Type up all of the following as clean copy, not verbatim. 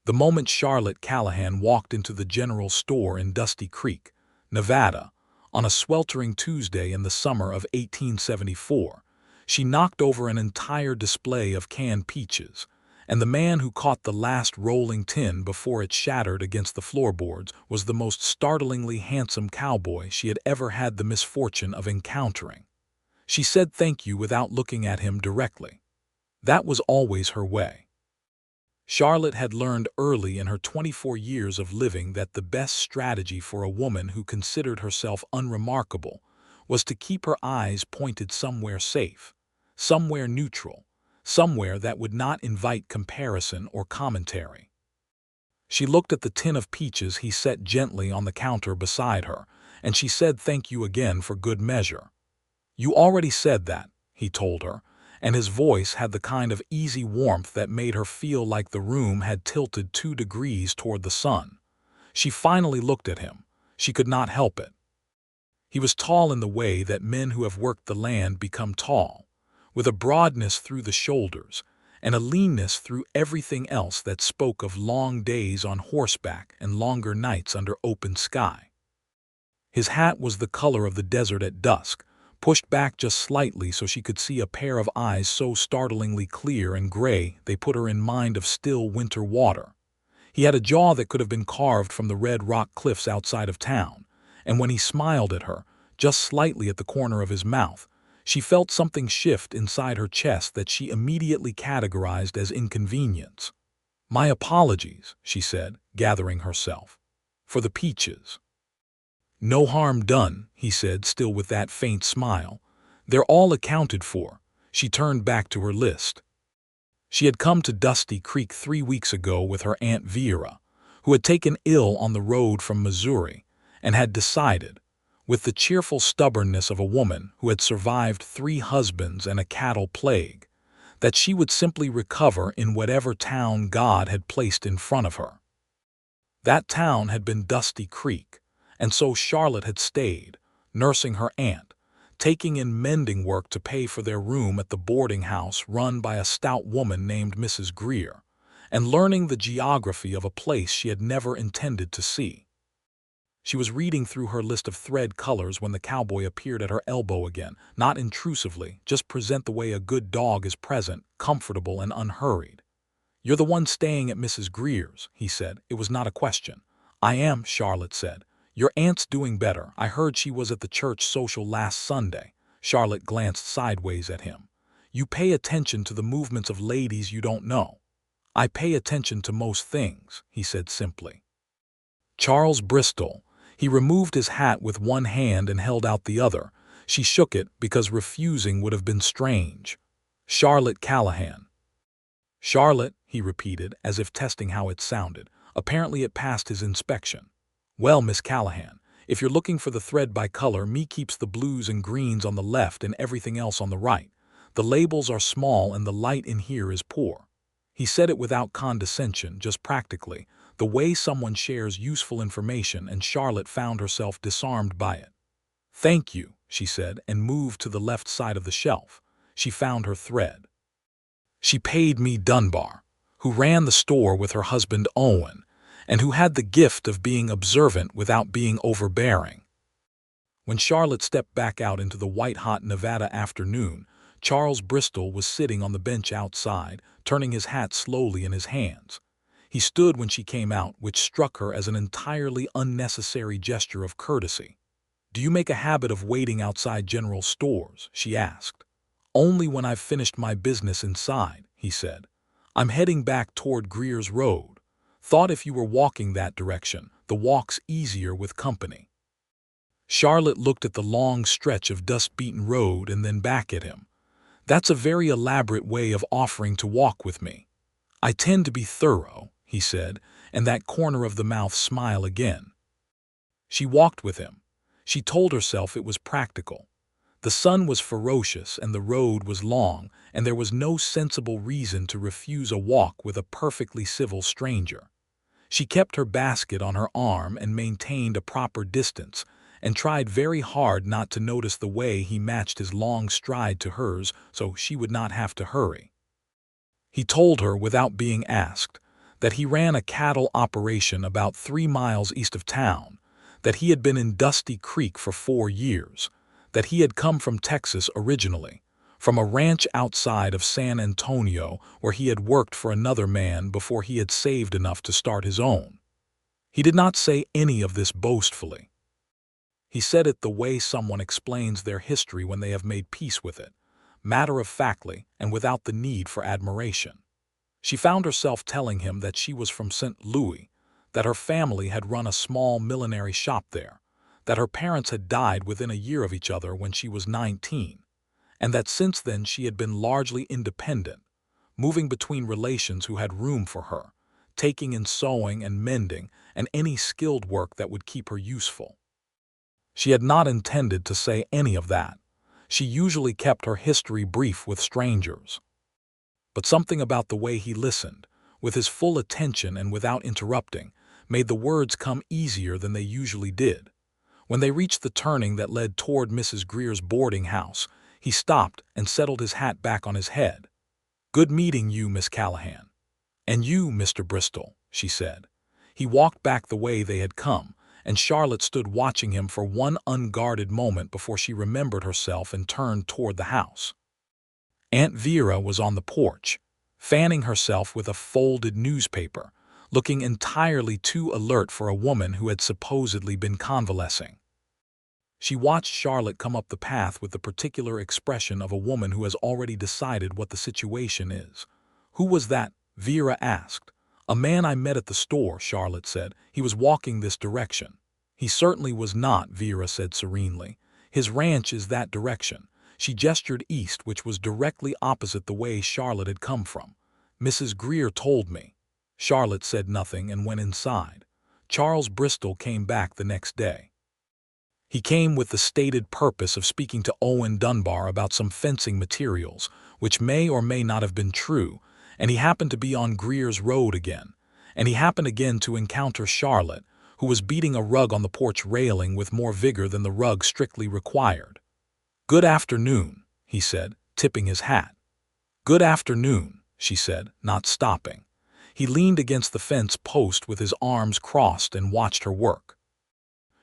The moment Charlotte Callahan walked into the general store in Dusty Creek, Nevada, on a sweltering Tuesday in the summer of 1874, she knocked over an entire display of canned peaches, and the man who caught the last rolling tin before it shattered against the floorboards was the most startlingly handsome cowboy she had ever had the misfortune of encountering. She said thank you without looking at him directly. That was always her way. Charlotte had learned early in her 24 years of living that the best strategy for a woman who considered herself unremarkable was to keep her eyes pointed somewhere safe, somewhere neutral, somewhere that would not invite comparison or commentary. She looked at the tin of peaches he set gently on the counter beside her, and she said thank you again for good measure. "You already said that," he told her, and his voice had the kind of easy warmth that made her feel like the room had tilted 2 degrees toward the sun. She finally looked at him. She could not help it. He was tall in the way that men who have worked the land become tall, with a broadness through the shoulders and a leanness through everything else that spoke of long days on horseback and longer nights under open sky. His hat was the color of the desert at dusk, pushed back just slightly so she could see a pair of eyes so startlingly clear and gray they put her in mind of still winter water. He had a jaw that could have been carved from the red rock cliffs outside of town, and when he smiled at her, just slightly at the corner of his mouth, she felt something shift inside her chest that she immediately categorized as inconvenience. "My apologies," she said, gathering herself, "for the peaches." "No harm done," he said, still with that faint smile. "They're all accounted for." She turned back to her list. She had come to Dusty Creek 3 weeks ago with her Aunt Vera, who had taken ill on the road from Missouri, and had decided, with the cheerful stubbornness of a woman who had survived 3 husbands and a cattle plague, that she would simply recover in whatever town God had placed in front of her. That town had been Dusty Creek, and so Charlotte had stayed, nursing her aunt, taking in mending work to pay for their room at the boarding house run by a stout woman named Mrs. Greer, and learning the geography of a place she had never intended to see. She was reading through her list of thread colors when the cowboy appeared at her elbow again, not intrusively, just present the way a good dog is present, comfortable and unhurried. "You're the one staying at Mrs. Greer's," he said. It was not a question. "I am," Charlotte said. "Your aunt's doing better. I heard she was at the church social last Sunday." Charlotte glanced sideways at him. "You pay attention to the movements of ladies you don't know." "I pay attention to most things," he said simply. Charles Bristol. He removed his hat with one hand and held out the other. She shook it because refusing would have been strange. "Charlotte Callahan." "Charlotte," he repeated, as if testing how it sounded. Apparently it passed his inspection. "Well, Miss Callahan, if you're looking for the thread by color, me keeps the blues and greens on the left and everything else on the right. The labels are small and the light in here is poor." He said it without condescension, just practically, the way someone shares useful information, and Charlotte found herself disarmed by it. "Thank you," she said, and moved to the left side of the shelf. She found her thread. She paid me Dunbar, who ran the store with her husband Owen, and who had the gift of being observant without being overbearing. When Charlotte stepped back out into the white-hot Nevada afternoon, Charles Bristol was sitting on the bench outside, turning his hat slowly in his hands. He stood when she came out, which struck her as an entirely unnecessary gesture of courtesy. "Do you make a habit of waiting outside general stores?" she asked. "Only when I've finished my business inside," he said. "I'm heading back toward Greer's Road. Thought if you were walking that direction, the walk's easier with company." Charlotte looked at the long stretch of dust-beaten road and then back at him. "That's a very elaborate way of offering to walk with me." "I tend to be thorough," he said, and that corner of the mouth smile again. She walked with him. She told herself it was practical. The sun was ferocious and the road was long, and there was no sensible reason to refuse a walk with a perfectly civil stranger. She kept her basket on her arm and maintained a proper distance, and tried very hard not to notice the way he matched his long stride to hers so she would not have to hurry. He told her without being asked. that he ran a cattle operation about 3 miles east of town, that he had been in Dusty Creek for 4 years, that he had come from Texas originally, from a ranch outside of San Antonio where he had worked for another man before he had saved enough to start his own. He did not say any of this boastfully. He said it the way someone explains their history when they have made peace with it, matter-of-factly and without the need for admiration. She found herself telling him that she was from St. Louis, that her family had run a small millinery shop there, that her parents had died within a year of each other when she was 19, and that since then she had been largely independent, moving between relations who had room for her, taking in sewing and mending and any skilled work that would keep her useful. She had not intended to say any of that. She usually kept her history brief with strangers. But something about the way he listened, with his full attention and without interrupting, made the words come easier than they usually did. When they reached the turning that led toward Mrs. Greer's boarding house, he stopped and settled his hat back on his head. "Good meeting you, Miss Callahan." "And you, Mr. Bristol," she said. He walked back the way they had come, and Charlotte stood watching him for one unguarded moment before she remembered herself and turned toward the house. Aunt Vera was on the porch, fanning herself with a folded newspaper, looking entirely too alert for a woman who had supposedly been convalescing. She watched Charlotte come up the path with the particular expression of a woman who has already decided what the situation is. "Who was that?" Vera asked. "A man I met at the store," Charlotte said. "He was walking this direction." "He certainly was not," Vera said serenely. "His ranch is that direction." She gestured east, which was directly opposite the way Charlotte had come from. "Mrs. Greer told me." Charlotte said nothing and went inside. Charles Bristol came back the next day. He came with the stated purpose of speaking to Owen Dunbar about some fencing materials, which may or may not have been true, and he happened to be on Greer's Road again, and he happened again to encounter Charlotte, who was beating a rug on the porch railing with more vigor than the rug strictly required. "Good afternoon," he said, tipping his hat. "Good afternoon," she said, not stopping. He leaned against the fence post with his arms crossed and watched her work.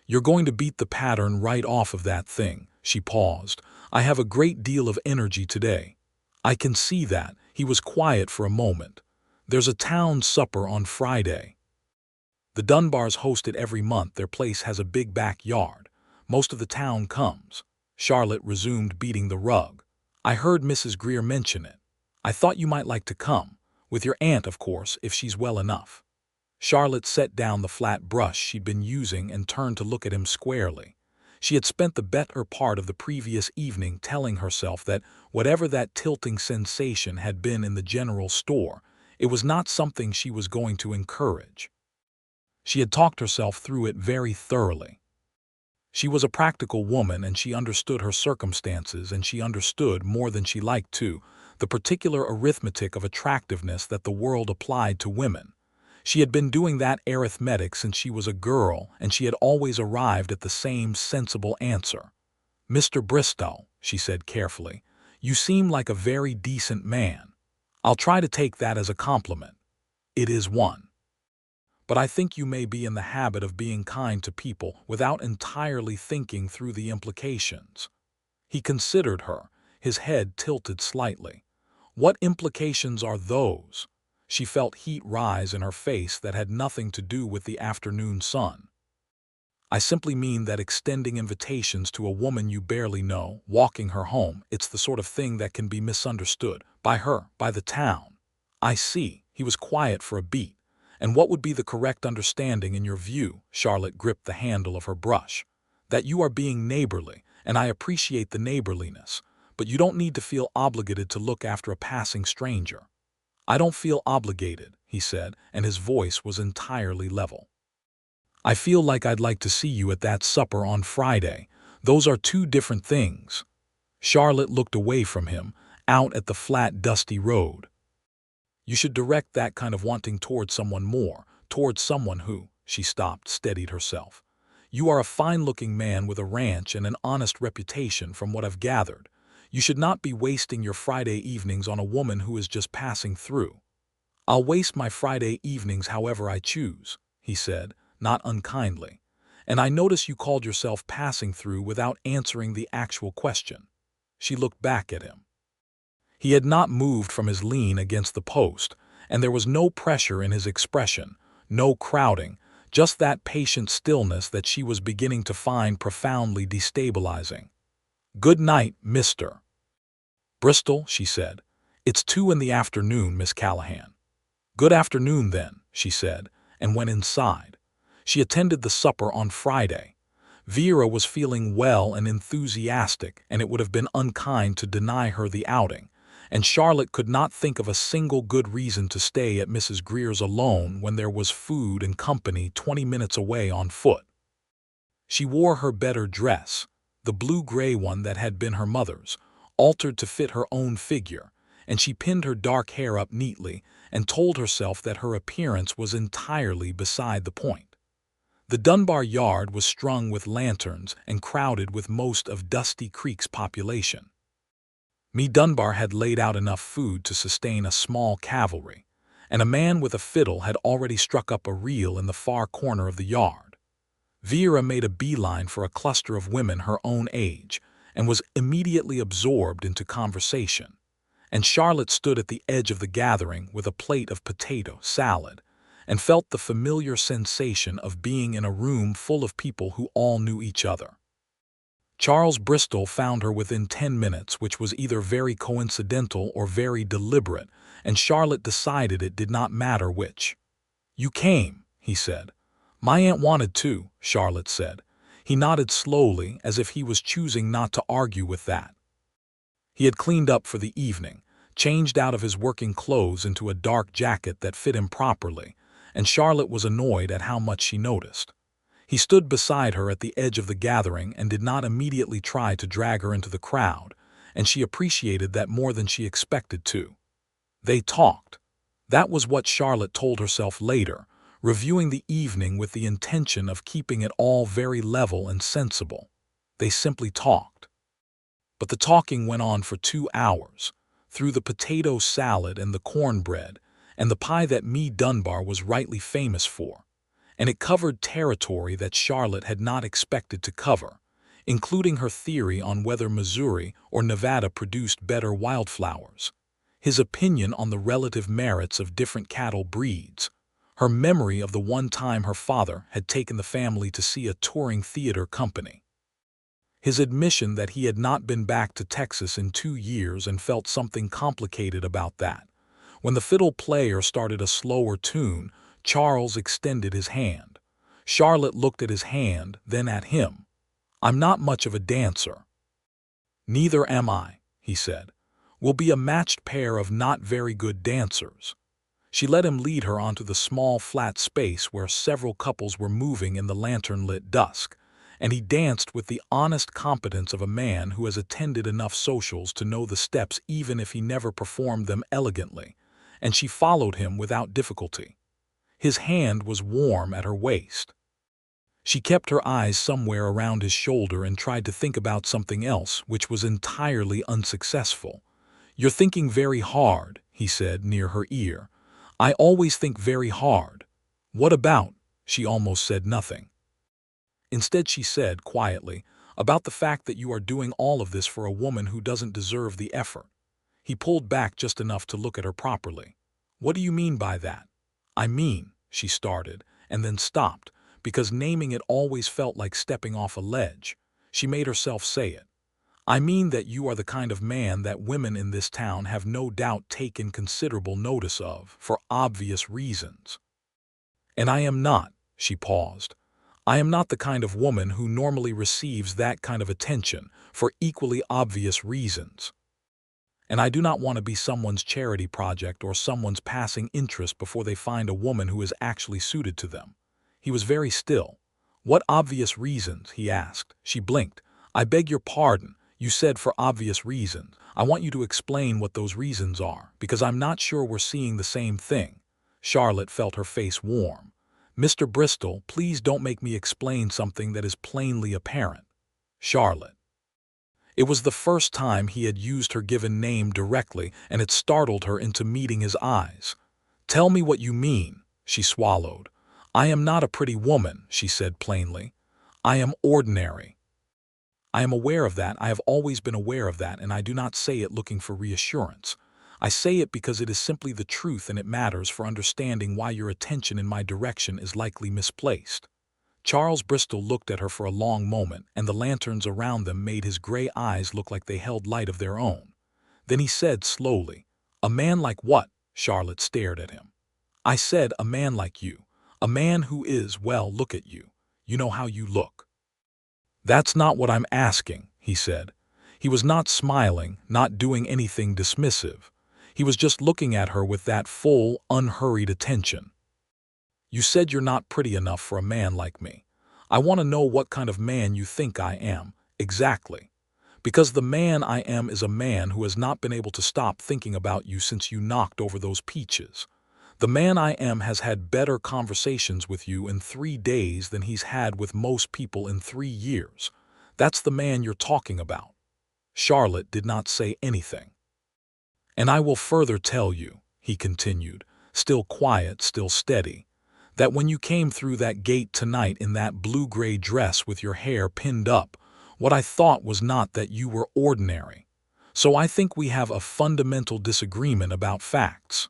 "You're going to beat the pattern right off of that thing." She paused. "I have a great deal of energy today." "I can see that." He was quiet for a moment. "There's a town supper on Friday. The Dunbars host it every month. Their place has a big backyard. Most of the town comes." Charlotte resumed beating the rug. "I heard Mrs. Greer mention it. I thought you might like to come. With your aunt, of course, if she's well enough." Charlotte set down the flat brush she'd been using and turned to look at him squarely. She had spent the better part of the previous evening telling herself that whatever that tilting sensation had been in the general store, it was not something she was going to encourage. She had talked herself through it very thoroughly. She was a practical woman, and she understood her circumstances, and she understood, more than she liked to, the particular arithmetic of attractiveness that the world applied to women. She had been doing that arithmetic since she was a girl, and she had always arrived at the same sensible answer. "Mr. Bristol," she said carefully, "you seem like a very decent man. I'll try to take that as a compliment. It is one. But I think you may be in the habit of being kind to people without entirely thinking through the implications." He considered her, his head tilted slightly. "What implications are those?" She felt heat rise in her face that had nothing to do with the afternoon sun. "I simply mean that extending invitations to a woman you barely know, walking her home, it's the sort of thing that can be misunderstood. By her, by the town." "I see." He was quiet for a beat. "And what would be the correct understanding in your view?" Charlotte gripped the handle of her brush. "That you are being neighborly, and I appreciate the neighborliness, but you don't need to feel obligated to look after a passing stranger." "I don't feel obligated," he said, and his voice was entirely level. "I feel like I'd like to see you at that supper on Friday. Those are two different things." Charlotte looked away from him, out at the flat, dusty road. "You should direct that kind of wanting toward someone more, toward someone who—" She stopped, steadied herself. "You are a fine-looking man with a ranch and an honest reputation from what I've gathered. You should not be wasting your Friday evenings on a woman who is just passing through." "I'll waste my Friday evenings however I choose," he said, not unkindly. "And I notice you called yourself passing through without answering the actual question." She looked back at him. He had not moved from his lean against the post, and there was no pressure in his expression, no crowding, just that patient stillness that she was beginning to find profoundly destabilizing. "Good night, Mr. Bristol," she said. "It's 2 in the afternoon, Miss Callahan." "Good afternoon, then," she said, and went inside. She attended the supper on Friday. Vera was feeling well and enthusiastic, and it would have been unkind to deny her the outing, and Charlotte could not think of a single good reason to stay at Mrs. Greer's alone when there was food and company 20 minutes away on foot. She wore her better dress, the blue-gray one that had been her mother's, altered to fit her own figure, and she pinned her dark hair up neatly and told herself that her appearance was entirely beside the point. The Dunbar yard was strung with lanterns and crowded with most of Dusty Creek's population. Me Dunbar had laid out enough food to sustain a small cavalry, and a man with a fiddle had already struck up a reel in the far corner of the yard. Vera made a beeline for a cluster of women her own age and was immediately absorbed into conversation, and Charlotte stood at the edge of the gathering with a plate of potato salad and felt the familiar sensation of being in a room full of people who all knew each other. Charles Bristol found her within 10 minutes, which was either very coincidental or very deliberate, and Charlotte decided it did not matter which. "You came," he said. "My aunt wanted to," Charlotte said. He nodded slowly, as if he was choosing not to argue with that. He had cleaned up for the evening, changed out of his working clothes into a dark jacket that fit him properly, and Charlotte was annoyed at how much she noticed. He stood beside her at the edge of the gathering and did not immediately try to drag her into the crowd, and she appreciated that more than she expected to. They talked. That was what Charlotte told herself later, reviewing the evening with the intention of keeping it all very level and sensible. They simply talked. But the talking went on for 2 hours, through the potato salad and the cornbread, and the pie that Me Dunbar was rightly famous for, and it covered territory that Charlotte had not expected to cover, including her theory on whether Missouri or Nevada produced better wildflowers, his opinion on the relative merits of different cattle breeds, her memory of the one time her father had taken the family to see a touring theater company, his admission that he had not been back to Texas in 2 years and felt something complicated about that. When the fiddle player started a slower tune, Charles extended his hand. Charlotte looked at his hand, then at him. "I'm not much of a dancer." "Neither am I," he said. "We'll be a matched pair of not very good dancers." She let him lead her onto the small flat space where several couples were moving in the lantern-lit dusk, and he danced with the honest competence of a man who has attended enough socials to know the steps even if he never performed them elegantly, and she followed him without difficulty. His hand was warm at her waist. She kept her eyes somewhere around his shoulder and tried to think about something else, which was entirely unsuccessful. "You're thinking very hard," he said near her ear. "I always think very hard." "What about?" She almost said nothing. Instead she said, quietly, "About the fact that you are doing all of this for a woman who doesn't deserve the effort." He pulled back just enough to look at her properly. "What do you mean by that?" "I mean," she started, and then stopped, because naming it always felt like stepping off a ledge. She made herself say it. "I mean that you are the kind of man that women in this town have no doubt taken considerable notice of, for obvious reasons." "And I am not," she paused. "I am not the kind of woman who normally receives that kind of attention, for equally obvious reasons. And I do not want to be someone's charity project or someone's passing interest before they find a woman who is actually suited to them." He was very still. "What obvious reasons?" he asked. She blinked. "I beg your pardon. You said for obvious reasons. I want you to explain what those reasons are, because I'm not sure we're seeing the same thing." Charlotte felt her face warm. "Mr. Bristol, please don't make me explain something that is plainly apparent." "Charlotte." It was the first time he had used her given name directly, and it startled her into meeting his eyes. Tell me what you mean, she swallowed. I am not a pretty woman, she said plainly. I am ordinary. I am aware of that, I have always been aware of that, and I do not say it looking for reassurance. I say it because it is simply the truth and it matters for understanding why your attention in my direction is likely misplaced. Charles Bristol looked at her for a long moment, and the lanterns around them made his gray eyes look like they held light of their own. Then he said slowly, "A man like what?" Charlotte stared at him. "I said a man like you. A man who is, well, look at you. You know how you look." "That's not what I'm asking," he said. He was not smiling, not doing anything dismissive. He was just looking at her with that full, unhurried attention. "You said you're not pretty enough for a man like me. I want to know what kind of man you think I am, exactly. Because the man I am is a man who has not been able to stop thinking about you since you knocked over those peaches. The man I am has had better conversations with you in 3 days than he's had with most people in 3 years. That's the man you're talking about." Charlotte did not say anything. "And I will further tell you," he continued, still quiet, still steady, "that when you came through that gate tonight in that blue-gray dress with your hair pinned up, what I thought was not that you were ordinary. So I think we have a fundamental disagreement about facts."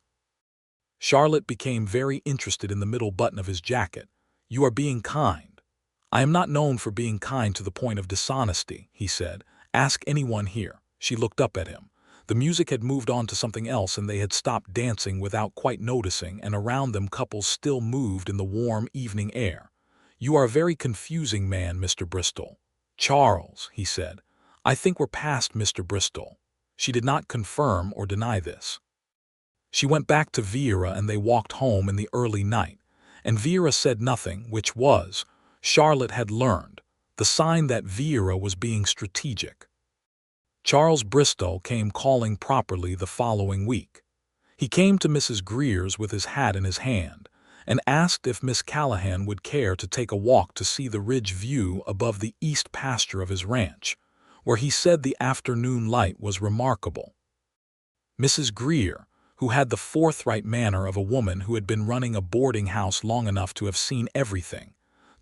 Charlotte became very interested in the middle button of his jacket. "You are being kind." "I am not known for being kind to the point of dishonesty," he said. "Ask anyone here." She looked up at him. The music had moved on to something else and they had stopped dancing without quite noticing, and around them couples still moved in the warm evening air. "You are a very confusing man, Mr. Bristol." "Charles," he said. "I think we're past Mr. Bristol." She did not confirm or deny this. She went back to Vera and they walked home in the early night, and Vera said nothing, which was, Charlotte had learned, the sign that Vera was being strategic. Charles Bristol came calling properly the following week. He came to Mrs. Greer's with his hat in his hand, and asked if Miss Callahan would care to take a walk to see the ridge view above the east pasture of his ranch, where he said the afternoon light was remarkable. Mrs. Greer, who had the forthright manner of a woman who had been running a boarding house long enough to have seen everything,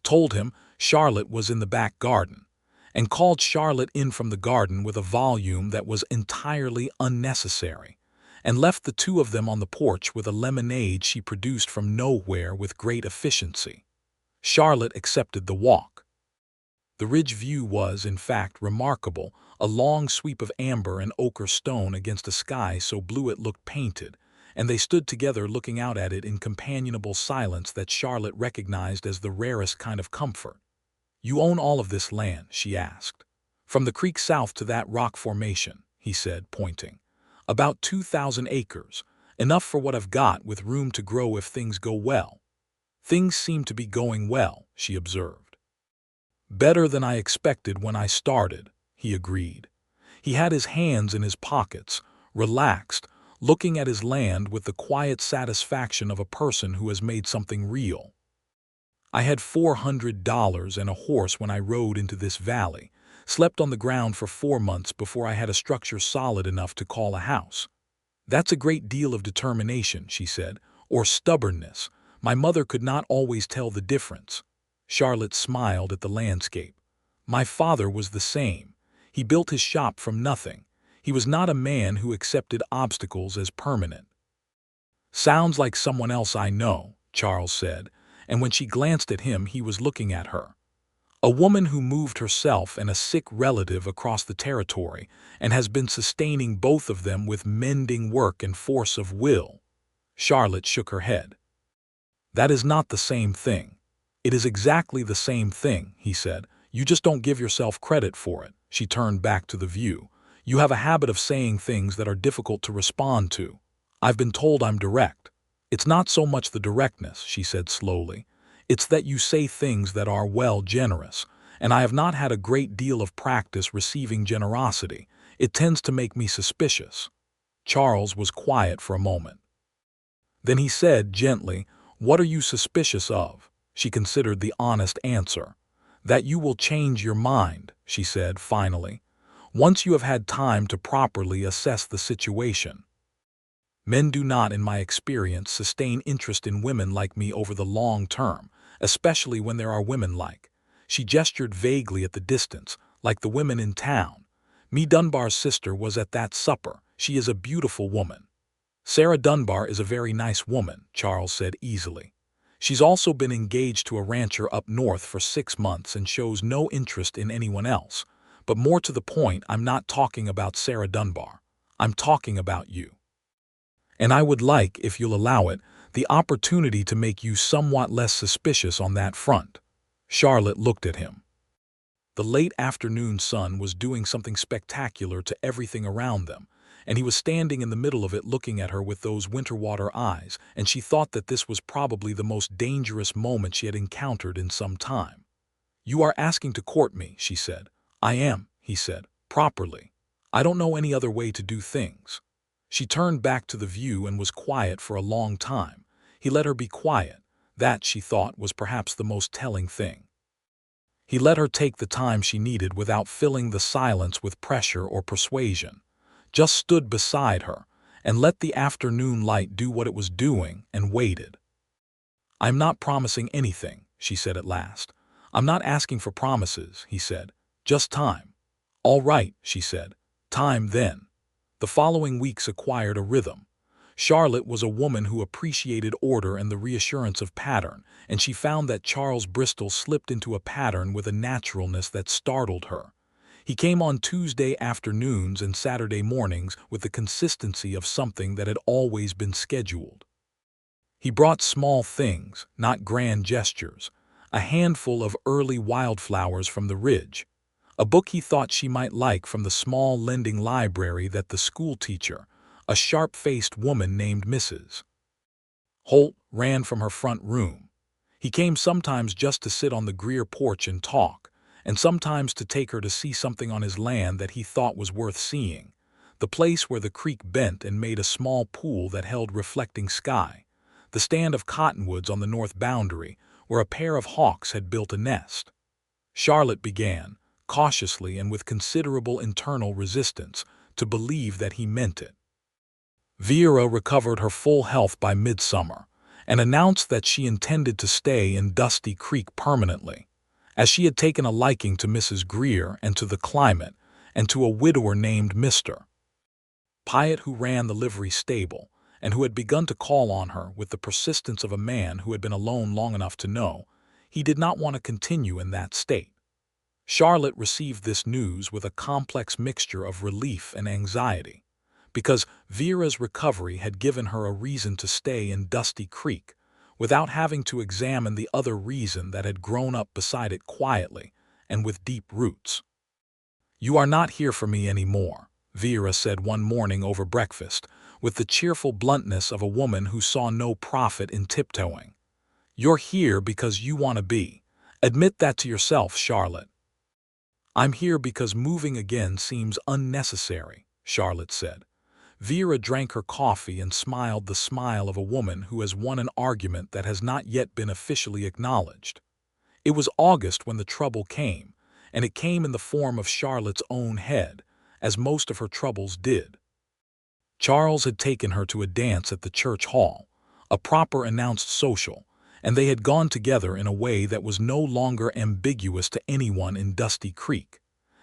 told him Charlotte was in the back garden, and called Charlotte in from the garden with a volume that was entirely unnecessary, and left the two of them on the porch with a lemonade she produced from nowhere with great efficiency. Charlotte accepted the walk. The ridge view was, in fact, remarkable, a long sweep of amber and ochre stone against a sky so blue it looked painted, and they stood together looking out at it in companionable silence that Charlotte recognized as the rarest kind of comfort. "You own all of this land?" she asked. "From the creek south to that rock formation," he said, pointing. "About 2,000 acres, enough for what I've got with room to grow if things go well." "Things seem to be going well," she observed. "Better than I expected when I started," he agreed. He had his hands in his pockets, relaxed, looking at his land with the quiet satisfaction of a person who has made something real. "I had $400 and a horse when I rode into this valley, slept on the ground for 4 months before I had a structure solid enough to call a house." "That's a great deal of determination," she said, "or stubbornness. My mother could not always tell the difference." Charlotte smiled at the landscape. "My father was the same. He built his shop from nothing. He was not a man who accepted obstacles as permanent." "Sounds like someone else I know," Charles said, and when she glanced at him he was looking at her. "A woman who moved herself and a sick relative across the territory and has been sustaining both of them with mending work and force of will." Charlotte shook her head. "That is not the same thing." "It is exactly the same thing," he said. "You just don't give yourself credit for it." She turned back to the view. "You have a habit of saying things that are difficult to respond to. I've been told I'm direct." "It's not so much the directness," she said slowly. "It's that you say things that are, well, generous, and I have not had a great deal of practice receiving generosity. It tends to make me suspicious." Charles was quiet for a moment. Then he said gently, "What are you suspicious of?" She considered the honest answer. "That you will change your mind," she said finally, "once you have had time to properly assess the situation." Men do not, in my experience, sustain interest in women like me over the long term, especially when there are women like. She gestured vaguely at the distance, like the women in town. Me Dunbar's sister was at that supper. She is a beautiful woman. Sarah Dunbar is a very nice woman, Charles said easily. She's also been engaged to a rancher up north for 6 months and shows no interest in anyone else. But more to the point, I'm not talking about Sarah Dunbar. I'm talking about you. And I would like, if you'll allow it, the opportunity to make you somewhat less suspicious on that front. Charlotte looked at him. The late afternoon sun was doing something spectacular to everything around them, and he was standing in the middle of it looking at her with those winter-water eyes, and she thought that this was probably the most dangerous moment she had encountered in some time. "You are asking to court me," she said. "I am," he said, "properly. I don't know any other way to do things." She turned back to the view and was quiet for a long time. He let her be quiet. That, she thought, was perhaps the most telling thing. He let her take the time she needed without filling the silence with pressure or persuasion. Just stood beside her and let the afternoon light do what it was doing and waited. "I'm not promising anything," she said at last. "I'm not asking for promises," he said. "Just time." "All right," she said. "Time then." The following weeks acquired a rhythm. Charlotte was a woman who appreciated order and the reassurance of pattern, and she found that Charles Bristol slipped into a pattern with a naturalness that startled her. He came on Tuesday afternoons and Saturday mornings with the consistency of something that had always been scheduled. He brought small things, not grand gestures, a handful of early wildflowers from the ridge, a book he thought she might like from the small lending library that the schoolteacher, a sharp-faced woman named Mrs. Holt, ran from her front room. He came sometimes just to sit on the Greer porch and talk, and sometimes to take her to see something on his land that he thought was worth seeing, the place where the creek bent and made a small pool that held reflecting sky, the stand of cottonwoods on the north boundary where a pair of hawks had built a nest. Charlotte began, cautiously and with considerable internal resistance, to believe that he meant it. Vera recovered her full health by midsummer and announced that she intended to stay in Dusty Creek permanently, as she had taken a liking to Mrs. Greer and to the climate and to a widower named Mr. Pyatt, who ran the livery stable and who had begun to call on her with the persistence of a man who had been alone long enough to know he did not want to continue in that state. Charlotte received this news with a complex mixture of relief and anxiety, because Vera's recovery had given her a reason to stay in Dusty Creek without having to examine the other reason that had grown up beside it quietly and with deep roots. "You are not here for me anymore," Vera said one morning over breakfast, with the cheerful bluntness of a woman who saw no profit in tiptoeing. "You're here because you want to be. Admit that to yourself, Charlotte." "I'm here because moving again seems unnecessary," Charlotte said. Vera drank her coffee and smiled the smile of a woman who has won an argument that has not yet been officially acknowledged. It was August when the trouble came, and it came in the form of Charlotte's own head, as most of her troubles did. Charles had taken her to a dance at the church hall, a proper announced social, and they had gone together in a way that was no longer ambiguous to anyone in Dusty Creek.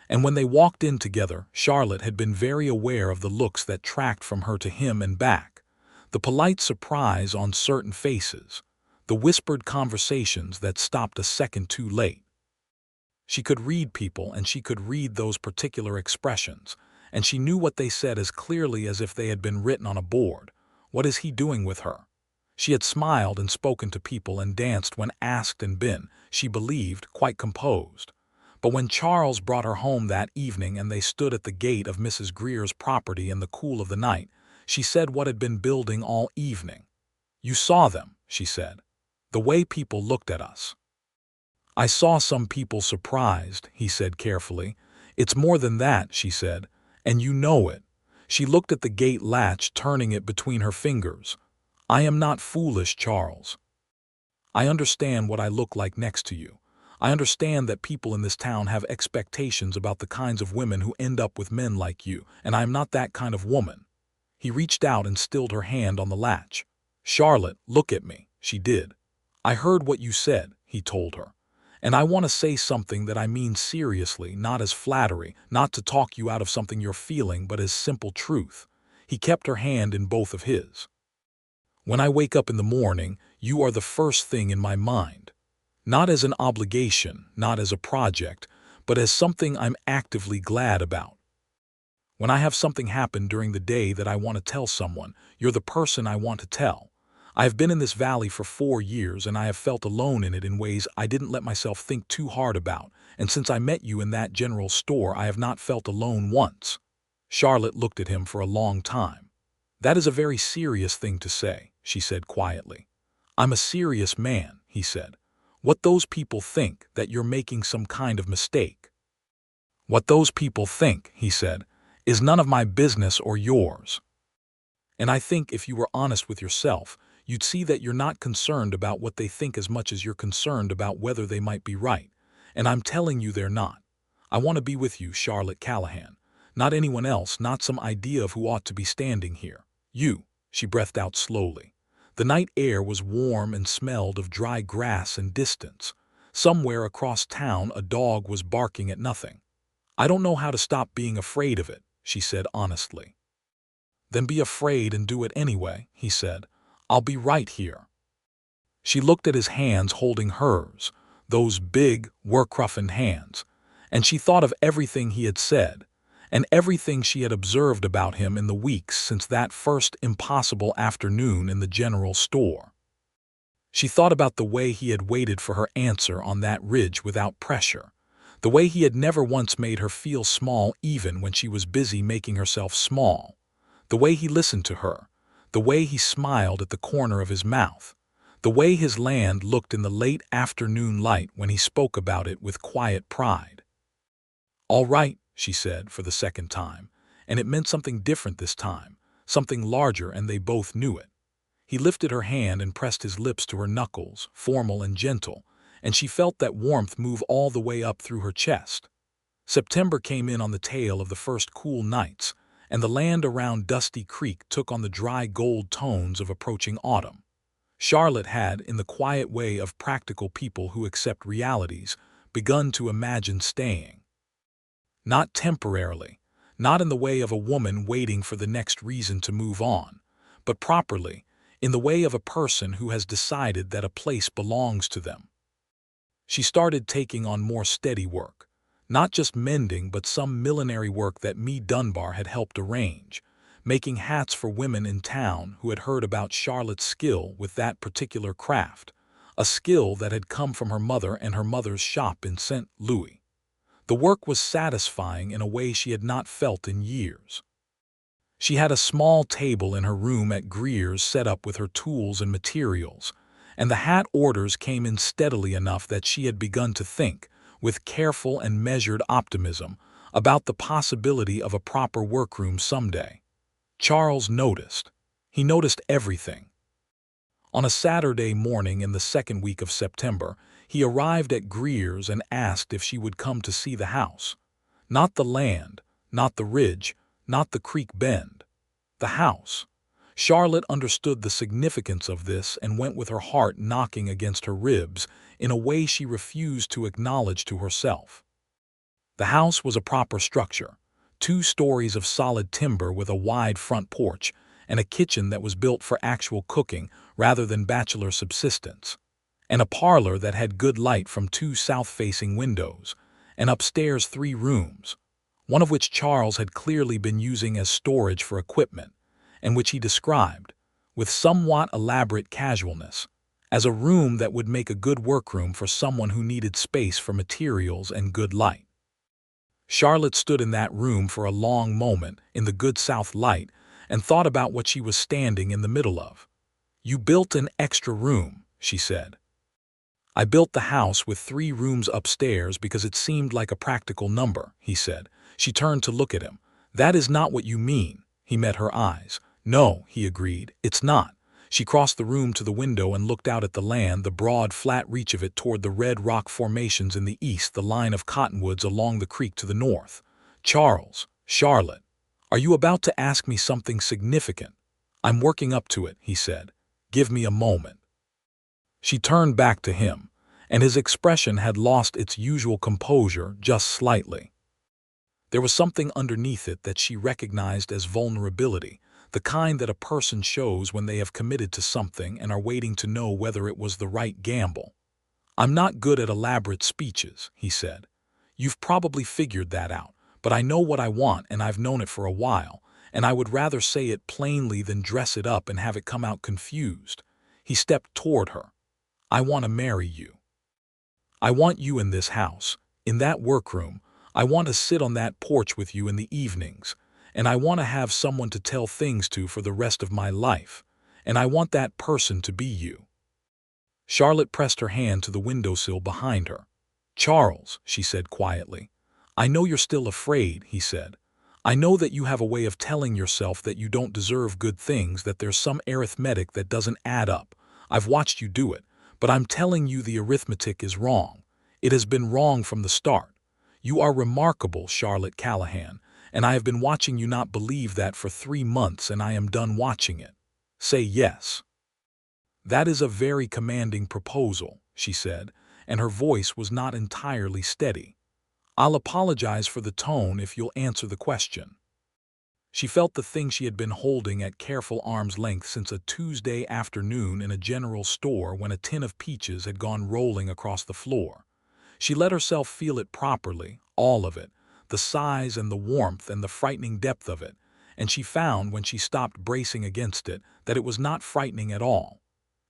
And when they walked in together, Charlotte had been very aware of the looks that tracked from her to him and back, the polite surprise on certain faces, the whispered conversations that stopped a second too late. She could read people, and she could read those particular expressions, and she knew what they said as clearly as if they had been written on a board. What is he doing with her? She had smiled and spoken to people and danced when asked and been, she believed, quite composed. But when Charles brought her home that evening and they stood at the gate of Mrs. Greer's property in the cool of the night, she said what had been building all evening. "You saw them," she said. "The way people looked at us." "I saw some people surprised," he said carefully. "It's more than that," she said, "and you know it." She looked at the gate latch, turning it between her fingers. "I am not foolish, Charles. I understand what I look like next to you. I understand that people in this town have expectations about the kinds of women who end up with men like you, and I am not that kind of woman. He reached out and stilled her hand on the latch. "Charlotte, look at me." She did. "I heard what you said," he told her. "And I want to say something that I mean seriously, not as flattery, not to talk you out of something you're feeling, but as simple truth." He kept her hand in both of his. "When I wake up in the morning, you are the first thing in my mind. Not as an obligation, not as a project, but as something I'm actively glad about. When I have something happen during the day that I want to tell someone, you're the person I want to tell. I have been in this valley for 4 years, and I have felt alone in it in ways I didn't let myself think too hard about, and since I met you in that general store, I have not felt alone once." Charlotte looked at him for a long time. "That is a very serious thing to say," she said quietly. "I'm a serious man," he said. "What those people think, that you're making some kind of mistake." "What those people think," he said, "is none of my business or yours. And I think if you were honest with yourself, you'd see that you're not concerned about what they think as much as you're concerned about whether they might be right. And I'm telling you they're not. I want to be with you, Charlotte Callahan. Not anyone else, not some idea of who ought to be standing here. You." She breathed out slowly. The night air was warm and smelled of dry grass and distance. Somewhere across town a dog was barking at nothing. "I don't know how to stop being afraid of it," she said honestly. "Then be afraid and do it anyway," he said. "I'll be right here." She looked at his hands holding hers, those big, work-roughened hands, and she thought of everything he had said, and everything she had observed about him in the weeks since that first impossible afternoon in the general store. She thought about the way he had waited for her answer on that ridge without pressure, the way he had never once made her feel small even when she was busy making herself small, the way he listened to her, the way he smiled at the corner of his mouth, the way his land looked in the late afternoon light when he spoke about it with quiet pride. "All right," she said for the second time, and it meant something different this time, something larger, and they both knew it. He lifted her hand and pressed his lips to her knuckles, formal and gentle, and she felt that warmth move all the way up through her chest. September came in on the tail of the first cool nights, and the land around Dusty Creek took on the dry gold tones of approaching autumn. Charlotte had, in the quiet way of practical people who accept realities, begun to imagine staying. Not temporarily, not in the way of a woman waiting for the next reason to move on, but properly, in the way of a person who has decided that a place belongs to them. She started taking on more steady work, not just mending but some millinery work that Me Dunbar had helped arrange, making hats for women in town who had heard about Charlotte's skill with that particular craft, a skill that had come from her mother and her mother's shop in St. Louis. The work was satisfying in a way she had not felt in years. She had a small table in her room at Greer's set up with her tools and materials, and the hat orders came in steadily enough that she had begun to think, with careful and measured optimism, about the possibility of a proper workroom someday. Charles noticed. He noticed everything. On a Saturday morning in the second week of September, he arrived at Greer's and asked if she would come to see the house. Not the land, not the ridge, not the creek bend. The house. Charlotte understood the significance of this and went with her heart knocking against her ribs in a way she refused to acknowledge to herself. The house was a proper structure, 2 stories of solid timber with a wide front porch, and a kitchen that was built for actual cooking rather than bachelor subsistence, and a parlor that had good light from 2 south-facing windows, and upstairs 3 rooms, one of which Charles had clearly been using as storage for equipment, and which he described, with somewhat elaborate casualness, as a room that would make a good workroom for someone who needed space for materials and good light. Charlotte stood in that room for a long moment in the good south light and thought about what she was standing in the middle of. "You built an extra room," she said. "I built the house with 3 rooms upstairs because it seemed like a practical number," he said. She turned to look at him. "That is not what you mean." He met her eyes. "No," he agreed, "it's not." She crossed the room to the window and looked out at the land, the broad, flat reach of it toward the red rock formations in the east, the line of cottonwoods along the creek to the north. "Charles, Charlotte, "Are you about to ask me something significant?" "I'm working up to it," he said. "Give me a moment." She turned back to him, and his expression had lost its usual composure just slightly. There was something underneath it that she recognized as vulnerability, the kind that a person shows when they have committed to something and are waiting to know whether it was the right gamble. "I'm not good at elaborate speeches," he said. "You've probably figured that out, but I know what I want and I've known it for a while, and I would rather say it plainly than dress it up and have it come out confused." He stepped toward her. "I want to marry you. I want you in this house, in that workroom. I want to sit on that porch with you in the evenings, and I want to have someone to tell things to for the rest of my life, and I want that person to be you." Charlotte pressed her hand to the windowsill behind her. "Charles," she said quietly. "I know you're still afraid," he said. "I know that you have a way of telling yourself that you don't deserve good things, that there's some arithmetic that doesn't add up. I've watched you do it, but I'm telling you the arithmetic is wrong. It has been wrong from the start. You are remarkable, Charlotte Callahan, and I have been watching you not believe that for 3 months, and I am done watching it. Say yes." "That is a very commanding proposal," she said, and her voice was not entirely steady. "I'll apologize for the tone if you'll answer the question." She felt the thing she had been holding at careful arm's length since a Tuesday afternoon in a general store when a tin of peaches had gone rolling across the floor. She let herself feel it properly, all of it, the size and the warmth and the frightening depth of it, and she found when she stopped bracing against it that it was not frightening at all.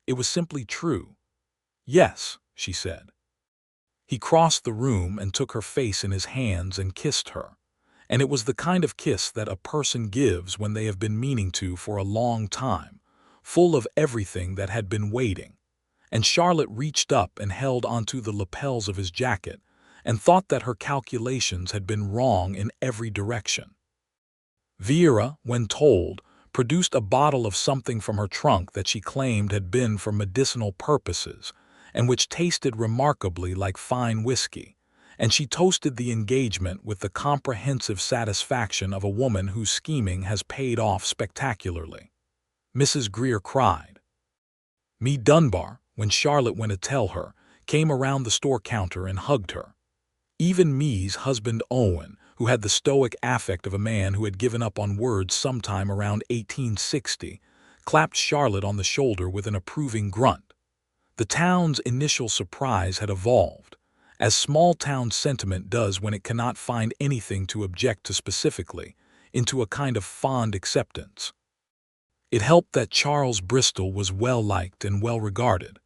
It was simply true. "Yes," she said. He crossed the room and took her face in his hands and kissed her. And it was the kind of kiss that a person gives when they have been meaning to for a long time, full of everything that had been waiting. And Charlotte reached up and held onto the lapels of his jacket and thought that her calculations had been wrong in every direction. Vera, when told, produced a bottle of something from her trunk that she claimed had been for medicinal purposes and which tasted remarkably like fine whiskey, and she toasted the engagement with the comprehensive satisfaction of a woman whose scheming has paid off spectacularly. Mrs. Greer cried. Me Dunbar, when Charlotte went to tell her, came around the store counter and hugged her. Even Me's husband Owen, who had the stoic affect of a man who had given up on words sometime around 1860, clapped Charlotte on the shoulder with an approving grunt. The town's initial surprise had evolved, as small-town sentiment does when it cannot find anything to object to specifically, into a kind of fond acceptance. It helped that Charles Bristol was well-liked and well-regarded,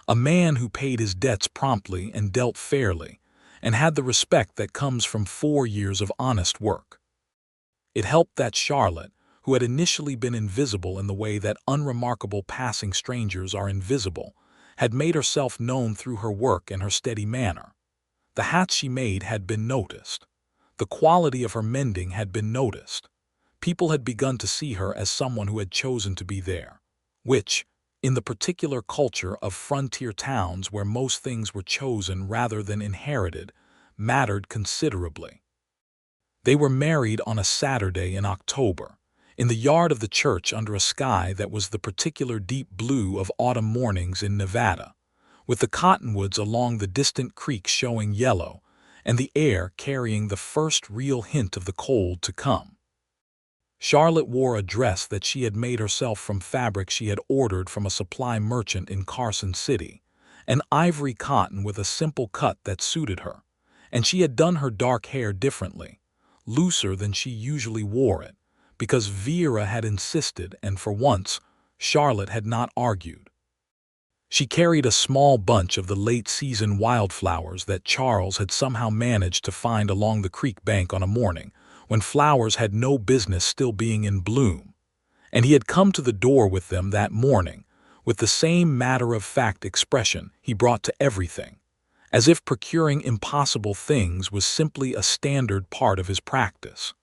a man who paid his debts promptly and dealt fairly, and had the respect that comes from 4 years of honest work. It helped that Charlotte, who had initially been invisible in the way that unremarkable passing strangers are invisible, had made herself known through her work and her steady manner. The hats she made had been noticed. The quality of her mending had been noticed. People had begun to see her as someone who had chosen to be there, which, in the particular culture of frontier towns where most things were chosen rather than inherited, mattered considerably. They were married on a Saturday in October, in the yard of the church under a sky that was the particular deep blue of autumn mornings in Nevada, with the cottonwoods along the distant creek showing yellow, and the air carrying the first real hint of the cold to come. Charlotte wore a dress that she had made herself from fabric she had ordered from a supply merchant in Carson City, an ivory cotton with a simple cut that suited her, and she had done her dark hair differently, looser than she usually wore it, because Vera had insisted, and for once, Charlotte had not argued. She carried a small bunch of the late-season wildflowers that Charles had somehow managed to find along the creek bank on a morning when flowers had no business still being in bloom, and he had come to the door with them that morning, with the same matter-of-fact expression he brought to everything, as if procuring impossible things was simply a standard part of his practice.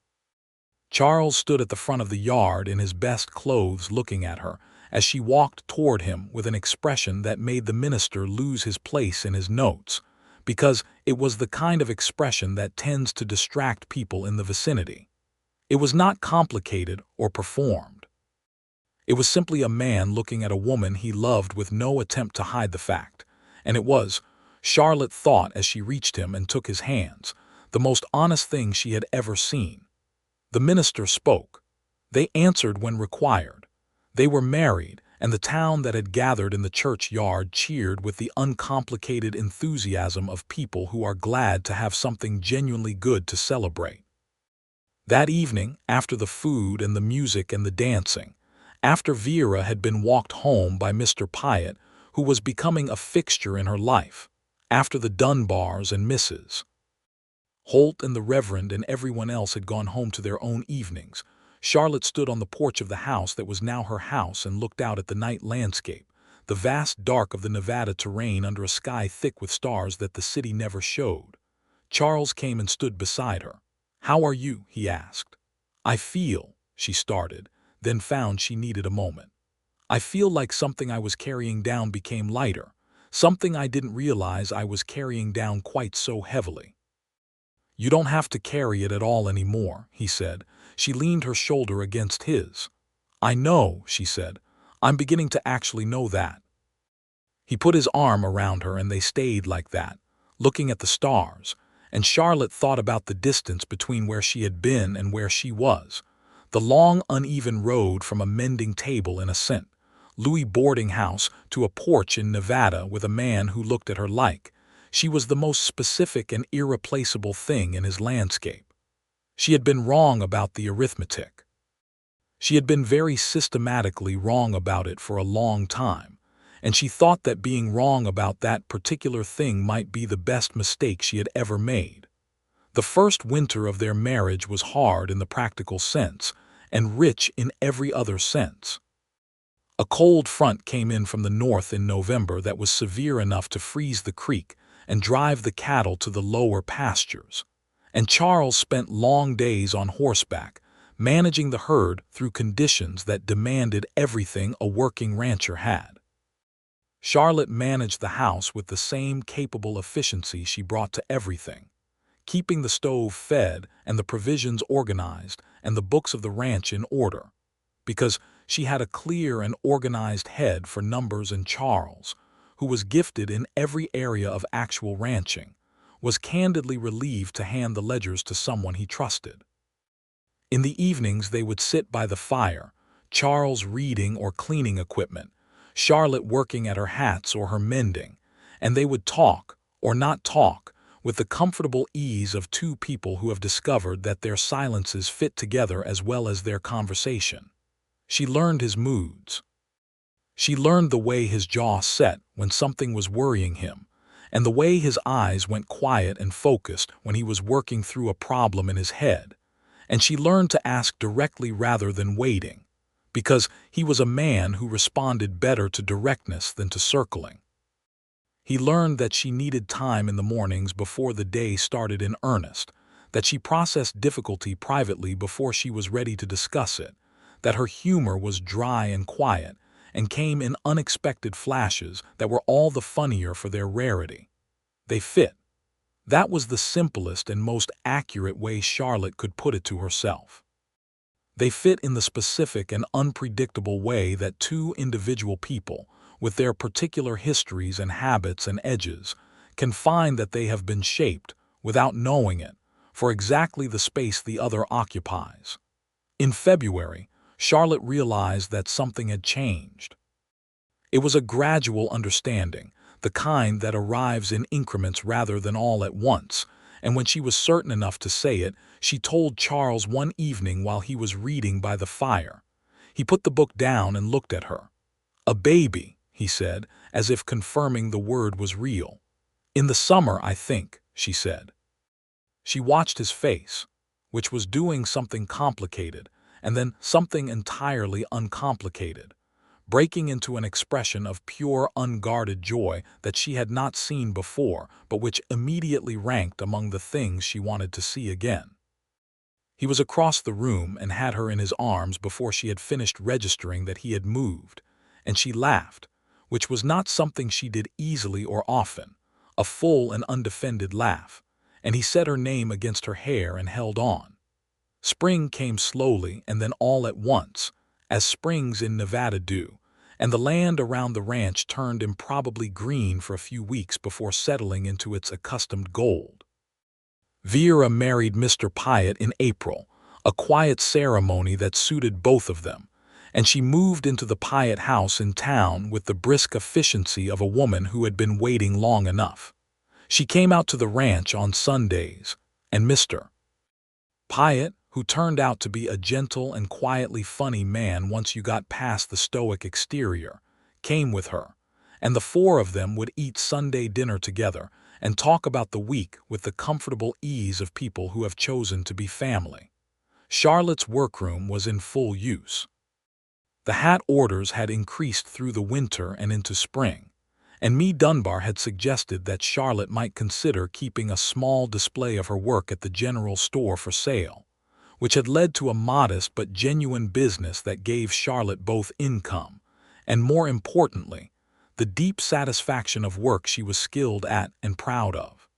Charles stood at the front of the yard in his best clothes looking at her as she walked toward him with an expression that made the minister lose his place in his notes, because it was the kind of expression that tends to distract people in the vicinity. It was not complicated or performed. It was simply a man looking at a woman he loved with no attempt to hide the fact. And it was, Charlotte thought as she reached him and took his hands, the most honest thing she had ever seen. The minister spoke. They answered when required. They were married, and the town that had gathered in the churchyard cheered with the uncomplicated enthusiasm of people who are glad to have something genuinely good to celebrate. That evening, after the food and the music and the dancing, after Vera had been walked home by Mr. Pyatt, who was becoming a fixture in her life, after the Dunbars and Mrs. Holt and the Reverend and everyone else had gone home to their own evenings, Charlotte stood on the porch of the house that was now her house and looked out at the night landscape, the vast dark of the Nevada terrain under a sky thick with stars that the city never showed. Charles came and stood beside her. "How are you?" he asked. "I feel," she started, then found she needed a moment. "I feel like something I was carrying down became lighter, something I didn't realize I was carrying down quite so heavily." "You don't have to carry it at all anymore," he said. She leaned her shoulder against his. "I know," she said. "I'm beginning to actually know that." He put his arm around her and they stayed like that, looking at the stars, and Charlotte thought about the distance between where she had been and where she was. The long, uneven road from a mending table in a St. Louis boarding house to a porch in Nevada with a man who looked at her like she was the most specific and irreplaceable thing in his landscape. She had been wrong about the arithmetic. She had been very systematically wrong about it for a long time, and she thought that being wrong about that particular thing might be the best mistake she had ever made. The first winter of their marriage was hard in the practical sense, and rich in every other sense. A cold front came in from the north in November that was severe enough to freeze the creek and drive the cattle to the lower pastures, and Charles spent long days on horseback, managing the herd through conditions that demanded everything a working rancher had. Charlotte managed the house with the same capable efficiency she brought to everything, keeping the stove fed and the provisions organized and the books of the ranch in order, because she had a clear and organized head for numbers, and Charles, who was gifted in every area of actual ranching, was candidly relieved to hand the ledgers to someone he trusted. In the evenings they would sit by the fire, Charles reading or cleaning equipment, Charlotte working at her hats or her mending, and they would talk, or not talk, with the comfortable ease of two people who have discovered that their silences fit together as well as their conversation. She learned his moods. She learned the way his jaw set when something was worrying him, and the way his eyes went quiet and focused when he was working through a problem in his head. And she learned to ask directly rather than waiting, because he was a man who responded better to directness than to circling. He learned that she needed time in the mornings before the day started in earnest, that she processed difficulty privately before she was ready to discuss it, that her humor was dry and quiet, and came in unexpected flashes that were all the funnier for their rarity. They fit. That was the simplest and most accurate way Charlotte could put it to herself. They fit in the specific and unpredictable way that two individual people, with their particular histories and habits and edges, can find that they have been shaped, without knowing it, for exactly the space the other occupies. In February, Charlotte realized that something had changed. It was a gradual understanding, the kind that arrives in increments rather than all at once, and when she was certain enough to say it, she told Charles one evening while he was reading by the fire. He put the book down and looked at her. "A baby," he said, as if confirming the word was real. "In the summer, I think," she said. She watched his face, which was doing something complicated, and then something entirely uncomplicated, breaking into an expression of pure, unguarded joy that she had not seen before, but which immediately ranked among the things she wanted to see again. He was across the room and had her in his arms before she had finished registering that he had moved, and she laughed, which was not something she did easily or often, a full and undefended laugh, and he set her name against her hair and held on. Spring came slowly and then all at once, as springs in Nevada do, and the land around the ranch turned improbably green for a few weeks before settling into its accustomed gold. Vera married Mr. Pyatt in April, a quiet ceremony that suited both of them, and she moved into the Pyatt house in town with the brisk efficiency of a woman who had been waiting long enough. She came out to the ranch on Sundays, and Mr. Pyatt, who turned out to be a gentle and quietly funny man once you got past the stoic exterior, came with her, and the four of them would eat Sunday dinner together and talk about the week with the comfortable ease of people who have chosen to be family. Charlotte's workroom was in full use. The hat orders had increased through the winter and into spring, and Me Dunbar had suggested that Charlotte might consider keeping a small display of her work at the general store for sale, which had led to a modest but genuine business that gave Charlotte both income and, more importantly, the deep satisfaction of work she was skilled at and proud of.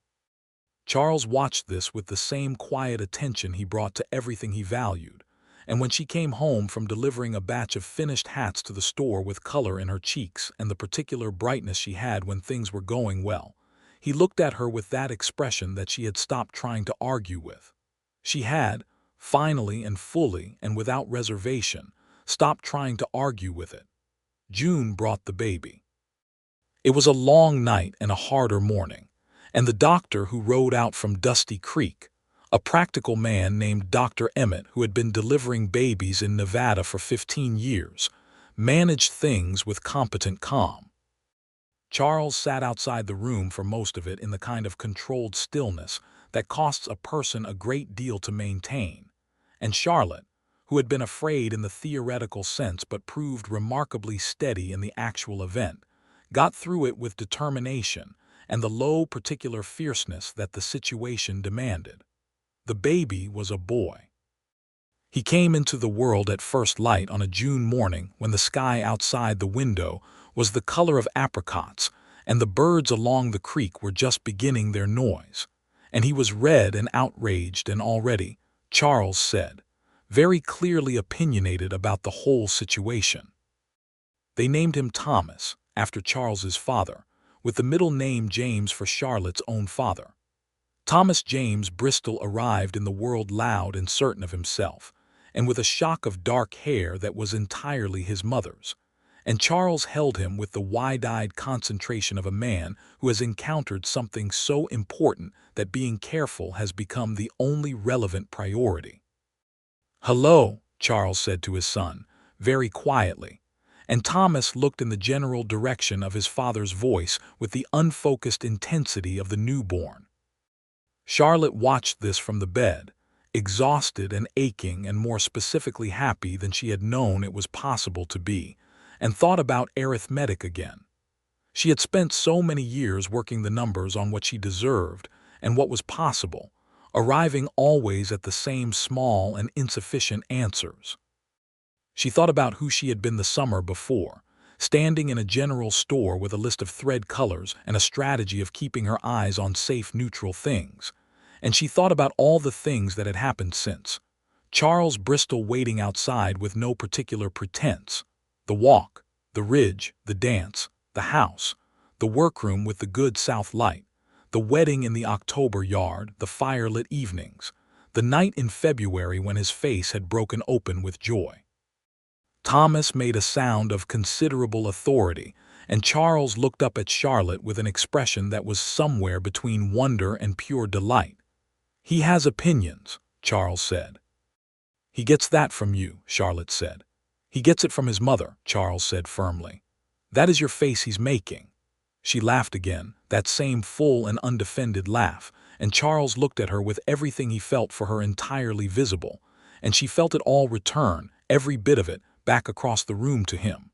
Charles watched this with the same quiet attention he brought to everything he valued, and when she came home from delivering a batch of finished hats to the store with color in her cheeks and the particular brightness she had when things were going well, he looked at her with that expression that she had stopped trying to argue with. She had, finally and fully and without reservation, stopped trying to argue with it. June brought the baby. It was a long night and a harder morning, and the doctor who rode out from Dusty Creek, a practical man named Dr. Emmett who had been delivering babies in Nevada for 15 years, managed things with competent calm. Charles sat outside the room for most of it in the kind of controlled stillness that costs a person a great deal to maintain, and Charlotte, who had been afraid in the theoretical sense but proved remarkably steady in the actual event, got through it with determination and the low particular fierceness that the situation demanded. The baby was a boy. He came into the world at first light on a June morning when the sky outside the window was the color of apricots and the birds along the creek were just beginning their noise, and he was red and outraged and already, Charles said, very clearly opinionated about the whole situation. They named him Thomas, after Charles's father, with the middle name James for Charlotte's own father. Thomas James Bristol arrived in the world loud and certain of himself, and with a shock of dark hair that was entirely his mother's, and Charles held him with the wide-eyed concentration of a man who has encountered something so important that being careful has become the only relevant priority. "Hello," Charles said to his son, very quietly, and Thomas looked in the general direction of his father's voice with the unfocused intensity of the newborn. Charlotte watched this from the bed, exhausted and aching and more specifically happy than she had known it was possible to be, and thought about arithmetic again. She had spent so many years working the numbers on what she deserved and what was possible, arriving always at the same small and insufficient answers. She thought about who she had been the summer before, standing in a general store with a list of thread colors and a strategy of keeping her eyes on safe neutral things, and she thought about all the things that had happened since. Charles Bristol waiting outside with no particular pretense, the walk, the ridge, the dance, the house, the workroom with the good south light, the wedding in the October yard, the firelit evenings, the night in February when his face had broken open with joy. Thomas made a sound of considerable authority, and Charles looked up at Charlotte with an expression that was somewhere between wonder and pure delight. "He has opinions," Charles said. "He gets that from you," Charlotte said. "He gets it from his mother," Charles said firmly. "That is your face he's making." She laughed again, that same full and undefended laugh, and Charles looked at her with everything he felt for her entirely visible, and she felt it all return, every bit of it, back across the room to him.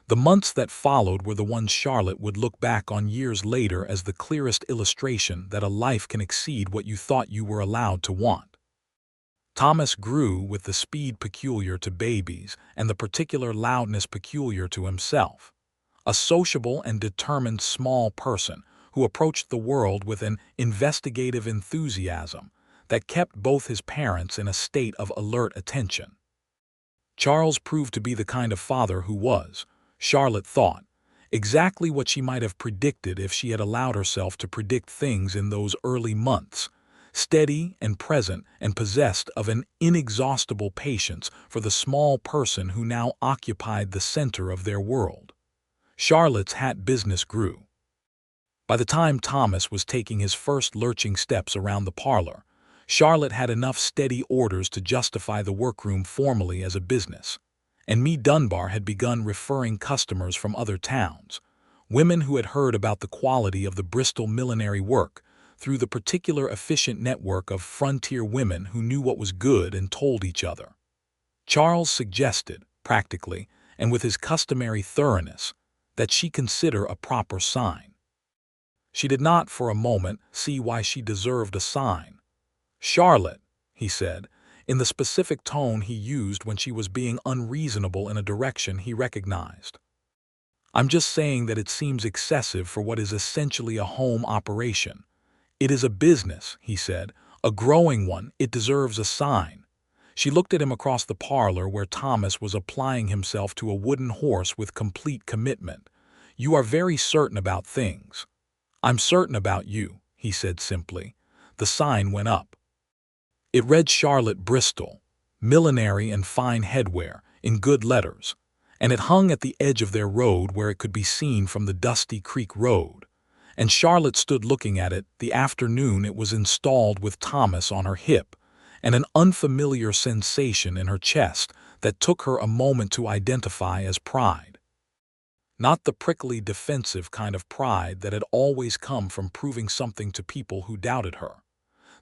The months that followed were the ones Charlotte would look back on years later as the clearest illustration that a life can exceed what you thought you were allowed to want. Thomas grew with the speed peculiar to babies and the particular loudness peculiar to himself. A sociable and determined small person who approached the world with an investigative enthusiasm that kept both his parents in a state of alert attention. Charles proved to be the kind of father who was, Charlotte thought, exactly what she might have predicted if she had allowed herself to predict things in those early months, steady and present and possessed of an inexhaustible patience for the small person who now occupied the center of their world. Charlotte's hat business grew. By the time Thomas was taking his first lurching steps around the parlor, Charlotte had enough steady orders to justify the workroom formally as a business, and Me Dunbar had begun referring customers from other towns, women who had heard about the quality of the Bristol millinery work, through the particular efficient network of frontier women who knew what was good and told each other. Charles suggested, practically, and with his customary thoroughness, that she consider a proper sign. She did not for a moment see why she deserved a sign. "Charlotte," he said, in the specific tone he used when she was being unreasonable in a direction he recognized. "I'm just saying that it seems excessive for what is essentially a home operation. It is a business," he said, "a growing one. It deserves a sign." She looked at him across the parlor where Thomas was applying himself to a wooden horse with complete commitment. "You are very certain about things." "I'm certain about you," he said simply. The sign went up. It read Charlotte Bristol, millinery and fine headwear, in good letters, and it hung at the edge of their road where it could be seen from the Dusty Creek Road. And Charlotte stood looking at it the afternoon it was installed with Thomas on her hip, and an unfamiliar sensation in her chest that took her a moment to identify as pride. Not the prickly defensive kind of pride that had always come from proving something to people who doubted her.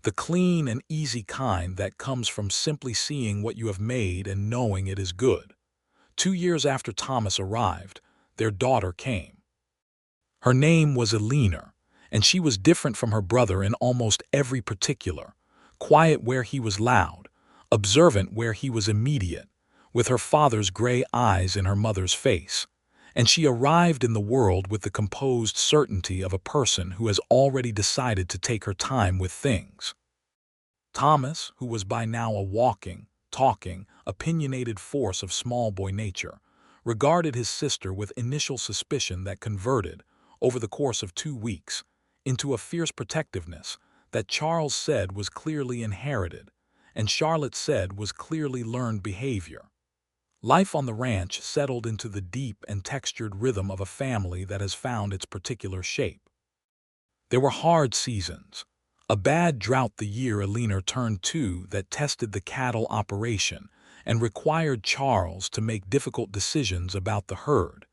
The clean and easy kind that comes from simply seeing what you have made and knowing it is good. 2 years after Thomas arrived, their daughter came. Her name was Eleanor, and she was different from her brother in almost every particular, quiet where he was loud, observant where he was immediate, with her father's gray eyes in her mother's face, and she arrived in the world with the composed certainty of a person who has already decided to take her time with things. Thomas, who was by now a walking, talking, opinionated force of small boy nature, regarded his sister with initial suspicion that converted, over the course of 2 weeks, into a fierce protectiveness that Charles said was clearly inherited, and Charlotte said was clearly learned behavior. Life on the ranch settled into the deep and textured rhythm of a family that has found its particular shape. There were hard seasons. A bad drought the year Eleanor turned 2 that tested the cattle operation and required Charles to make difficult decisions about the herd,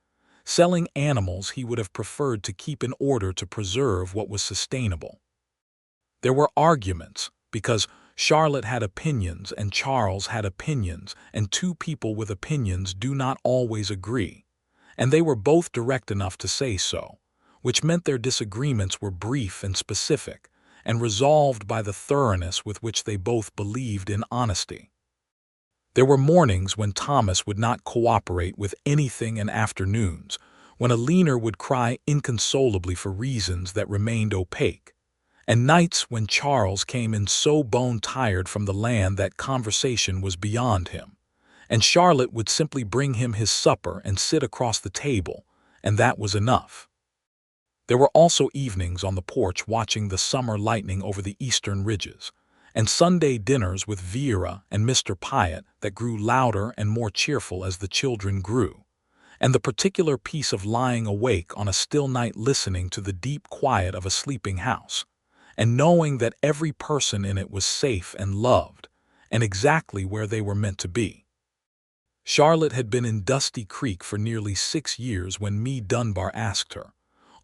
selling animals he would have preferred to keep in order to preserve what was sustainable. There were arguments, because Charlotte had opinions and Charles had opinions, and 2 people with opinions do not always agree, and they were both direct enough to say so, which meant their disagreements were brief and specific, and resolved by the thoroughness with which they both believed in honesty. There were mornings when Thomas would not cooperate with anything and afternoons when Eleanor would cry inconsolably for reasons that remained opaque, and nights when Charles came in so bone-tired from the land that conversation was beyond him, and Charlotte would simply bring him his supper and sit across the table, and that was enough. There were also evenings on the porch watching the summer lightning over the eastern ridges, and Sunday dinners with Vera and Mr. Pyatt that grew louder and more cheerful as the children grew, and the particular peace of lying awake on a still night listening to the deep quiet of a sleeping house, and knowing that every person in it was safe and loved, and exactly where they were meant to be. Charlotte had been in Dusty Creek for nearly 6 years when Me Dunbar asked her,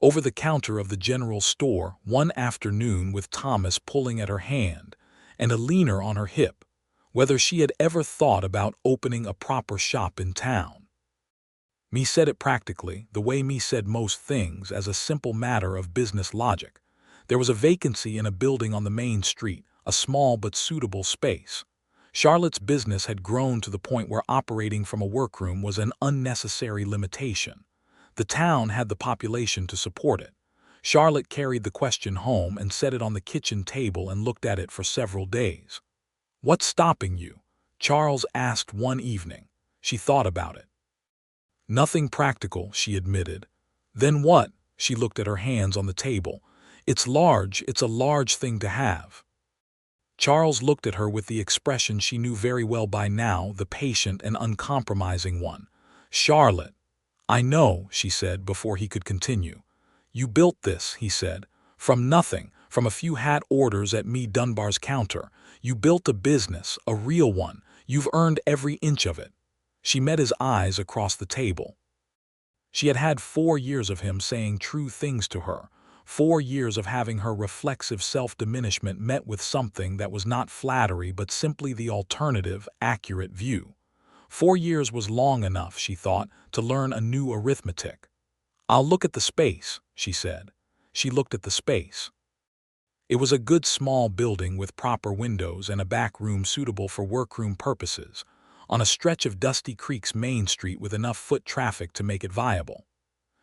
over the counter of the general store one afternoon with Thomas pulling at her hand and Eleanor on her hip, whether she had ever thought about opening a proper shop in town. Me said it practically, the way me said most things, as a simple matter of business logic. There was a vacancy in a building on the main street, a small but suitable space. Charlotte's business had grown to the point where operating from a workroom was an unnecessary limitation. The town had the population to support it. Charlotte carried the question home and set it on the kitchen table and looked at it for several days. "What's stopping you?" Charles asked one evening. She thought about it. "Nothing practical," she admitted. "Then what?" She looked at her hands on the table. It's a large thing to have." Charles looked at her with the expression she knew very well by now, the patient and uncompromising one. "Charlotte." "I know," she said before he could continue. "You built this," he said. "From nothing, from a few hat orders at me Dunbar's counter. You built a business, a real one. You've earned every inch of it." She met his eyes across the table. She had had 4 years of him saying true things to her, 4 years of having her reflexive self-diminishment met with something that was not flattery but simply the alternative, accurate view. 4 years was long enough, she thought, to learn a new arithmetic. "I'll look at the space," she said. She looked at the space. It was a good small building with proper windows and a back room suitable for workroom purposes, on a stretch of Dusty Creek's main street with enough foot traffic to make it viable.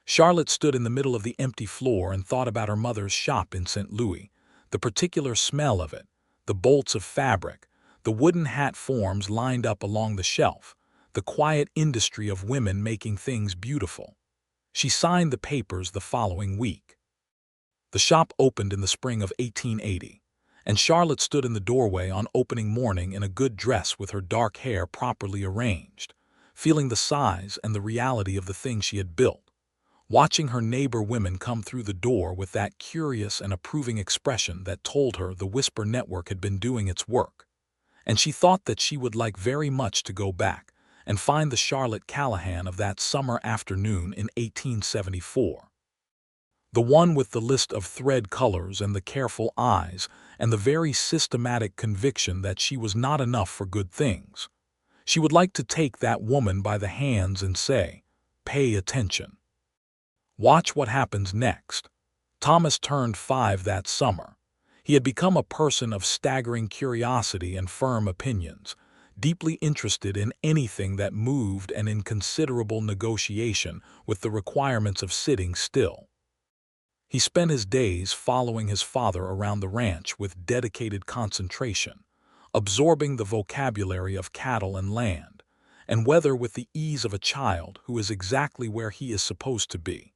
Charlotte stood in the middle of the empty floor and thought about her mother's shop in St. Louis, the particular smell of it, the bolts of fabric, the wooden hat forms lined up along the shelf, the quiet industry of women making things beautiful. She signed the papers the following week. The shop opened in the spring of 1880, and Charlotte stood in the doorway on opening morning in a good dress with her dark hair properly arranged, feeling the size and the reality of the thing she had built, watching her neighbor women come through the door with that curious and approving expression that told her the Whisper Network had been doing its work. And she thought that she would like very much to go back and find the Charlotte Callahan of that summer afternoon in 1874. The one with the list of thread colors and the careful eyes and the very systematic conviction that she was not enough for good things. She would like to take that woman by the hands and say, "Pay attention. Watch what happens next." Thomas turned 5 that summer. He had become a person of staggering curiosity and firm opinions, deeply interested in anything that moved and in considerable negotiation with the requirements of sitting still. He spent his days following his father around the ranch with dedicated concentration, absorbing the vocabulary of cattle and land, and weather with the ease of a child who is exactly where he is supposed to be.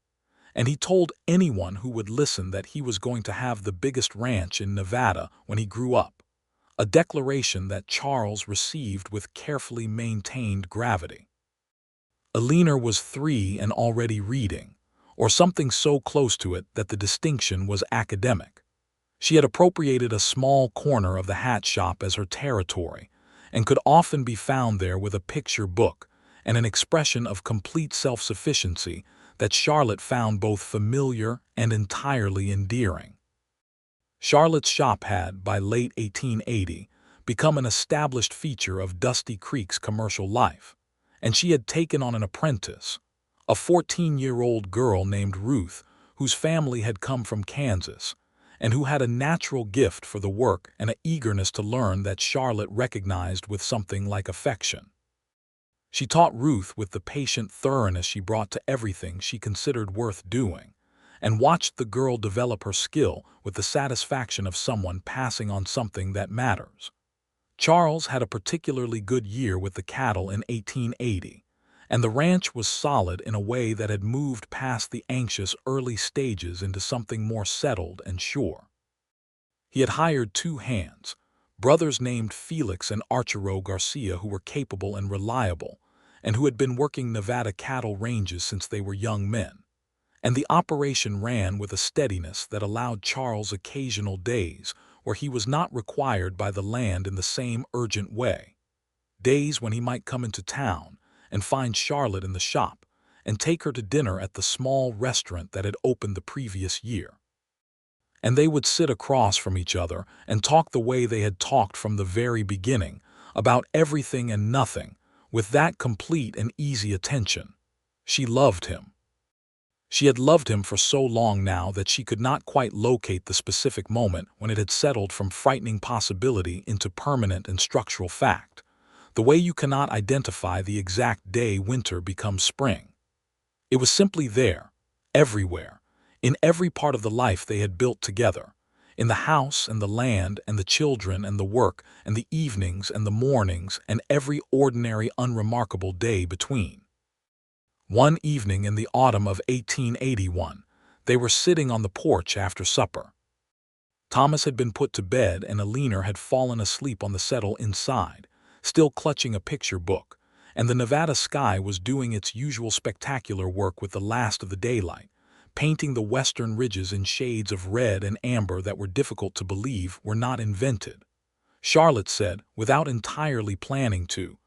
And he told anyone who would listen that he was going to have the biggest ranch in Nevada when he grew up, a declaration that Charles received with carefully maintained gravity. Eleanor was 3 and already reading, or something so close to it that the distinction was academic. She had appropriated a small corner of the hat shop as her territory, and could often be found there with a picture book and an expression of complete self-sufficiency that Charlotte found both familiar and entirely endearing. Charlotte's shop had, by late 1880, become an established feature of Dusty Creek's commercial life, and she had taken on an apprentice, a 14-year-old girl named Ruth, whose family had come from Kansas, and who had a natural gift for the work and an eagerness to learn that Charlotte recognized with something like affection. She taught Ruth with the patient thoroughness she brought to everything she considered worth doing, and watched the girl develop her skill with the satisfaction of someone passing on something that matters. Charles had a particularly good year with the cattle in 1880, and the ranch was solid in a way that had moved past the anxious early stages into something more settled and sure. He had hired 2 hands, brothers named Felix and Arturo Garcia, who were capable and reliable, and who had been working Nevada cattle ranges since they were young men. And the operation ran with a steadiness that allowed Charles occasional days where he was not required by the land in the same urgent way, days when he might come into town and find Charlotte in the shop and take her to dinner at the small restaurant that had opened the previous year. And they would sit across from each other and talk the way they had talked from the very beginning, about everything and nothing, with that complete and easy attention. She loved him. She had loved him for so long now that she could not quite locate the specific moment when it had settled from frightening possibility into permanent and structural fact, the way you cannot identify the exact day winter becomes spring. It was simply there, everywhere, in every part of the life they had built together, in the house and the land and the children and the work and the evenings and the mornings and every ordinary unremarkable day between. One evening in the autumn of 1881, they were sitting on the porch after supper. Thomas had been put to bed and Eleanor had fallen asleep on the settle inside, still clutching a picture book, and the Nevada sky was doing its usual spectacular work with the last of the daylight, painting the western ridges in shades of red and amber that were difficult to believe were not invented. Charlotte said, without entirely planning to,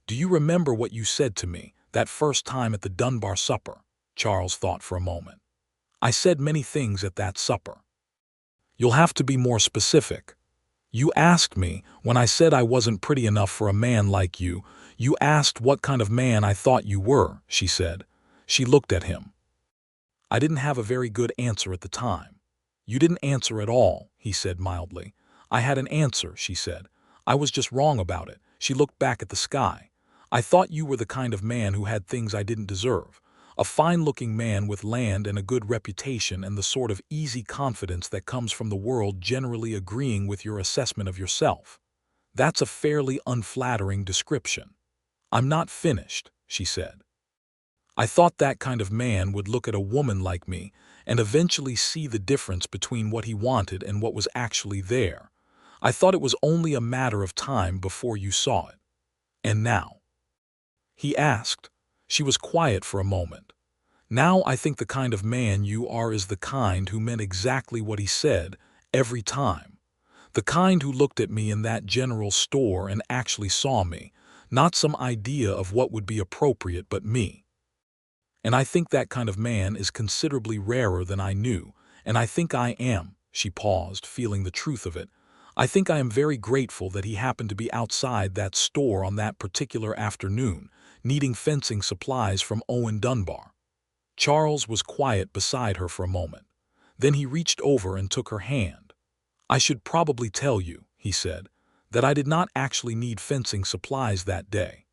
"Do you remember what you said to me that first time at the Dunbar supper?" Charles thought for a moment. "I said many things at that supper." "You'll have to be more specific." "You asked me, when I said I wasn't pretty enough for a man like you, you asked what kind of man I thought you were," she said. She looked at him. "I didn't have a very good answer at the time." "You didn't answer at all," he said mildly. "I had an answer," she said. "I was just wrong about it." She looked back at the sky. "I thought you were the kind of man who had things I didn't deserve. A fine-looking man with land and a good reputation and the sort of easy confidence that comes from the world generally agreeing with your assessment of yourself. That's a fairly unflattering description." "I'm not finished," she said. "I thought that kind of man would look at a woman like me and eventually see the difference between what he wanted and what was actually there. I thought it was only a matter of time before you saw it." "And now?" he asked. She was quiet for a moment. "Now I think the kind of man you are is the kind who meant exactly what he said, every time. The kind who looked at me in that general store and actually saw me, not some idea of what would be appropriate but me. And I think that kind of man is considerably rarer than I knew, and I think I am," she paused, feeling the truth of it. "I think I am very grateful that he happened to be outside that store on that particular afternoon, needing fencing supplies from Owen Dunbar." Charles was quiet beside her for a moment. Then he reached over and took her hand. "I should probably tell you," he said, "that I did not actually need fencing supplies that day.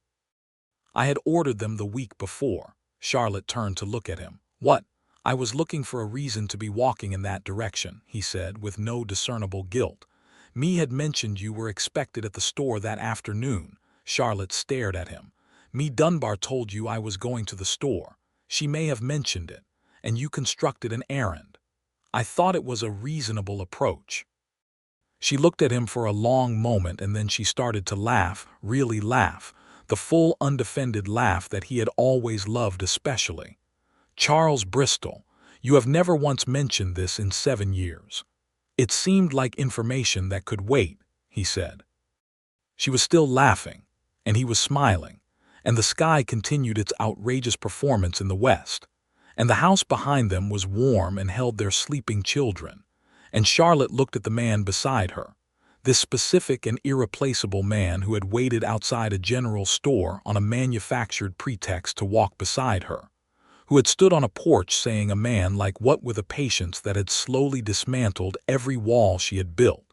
I had ordered them the week before." Charlotte turned to look at him. "What?" "I was looking for a reason to be walking in that direction," he said, with no discernible guilt. "Me had mentioned you were expected at the store that afternoon." Charlotte stared at him. "Me Dunbar told you I was going to the store. She may have mentioned it, and you constructed an errand. I thought it was a reasonable approach." She looked at him for a long moment and then she started to laugh, really laugh, the full undefended laugh that he had always loved especially. "Charles Bristol, you have never once mentioned this in 7 years. It seemed like information that could wait," he said. She was still laughing, and he was smiling, and the sky continued its outrageous performance in the west, and the house behind them was warm and held their sleeping children, and Charlotte looked at the man beside her, this specific and irreplaceable man who had waited outside a general store on a manufactured pretext to walk beside her, who had stood on a porch saying a man like what with a patience that had slowly dismantled every wall she had built,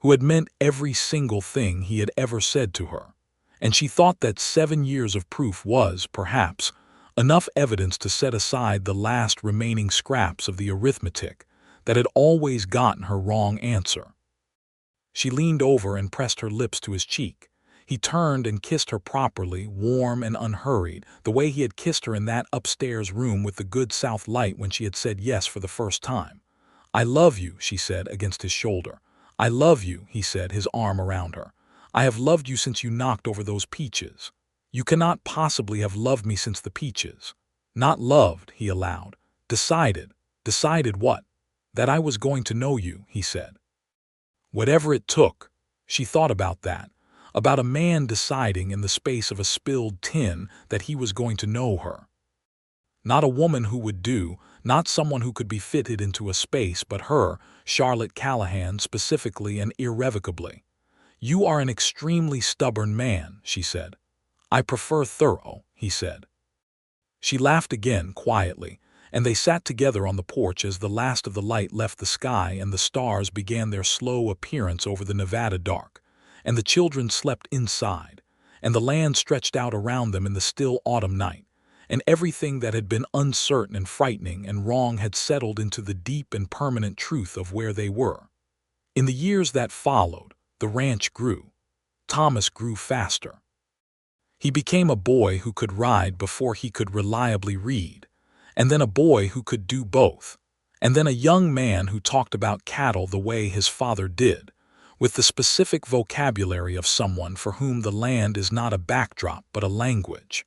who had meant every single thing he had ever said to her, and she thought that 7 years of proof was, perhaps, enough evidence to set aside the last remaining scraps of the arithmetic that had always gotten her wrong answer. She leaned over and pressed her lips to his cheek. He turned and kissed her properly, warm and unhurried, the way he had kissed her in that upstairs room with the good south light when she had said yes for the first time. "I love you," she said against his shoulder. "I love you," he said, his arm around her. "I have loved you since you knocked over those peaches. You cannot possibly have loved me since the peaches." "Not loved," he allowed. "Decided." "Decided what?" "That I was going to know you," he said. Whatever it took. She thought about that, about a man deciding in the space of a spilled tin that he was going to know her. Not a woman who would do, not someone who could be fitted into a space, but her, Charlotte Callahan, specifically and irrevocably. "You are an extremely stubborn man," she said. "I prefer thorough," he said. She laughed again, quietly, and they sat together on the porch as the last of the light left the sky and the stars began their slow appearance over the Nevada dark, and the children slept inside, and the land stretched out around them in the still autumn night, and everything that had been uncertain and frightening and wrong had settled into the deep and permanent truth of where they were. In the years that followed, the ranch grew. Thomas grew faster. He became a boy who could ride before he could reliably read, and then a boy who could do both, and then a young man who talked about cattle the way his father did, with the specific vocabulary of someone for whom the land is not a backdrop but a language.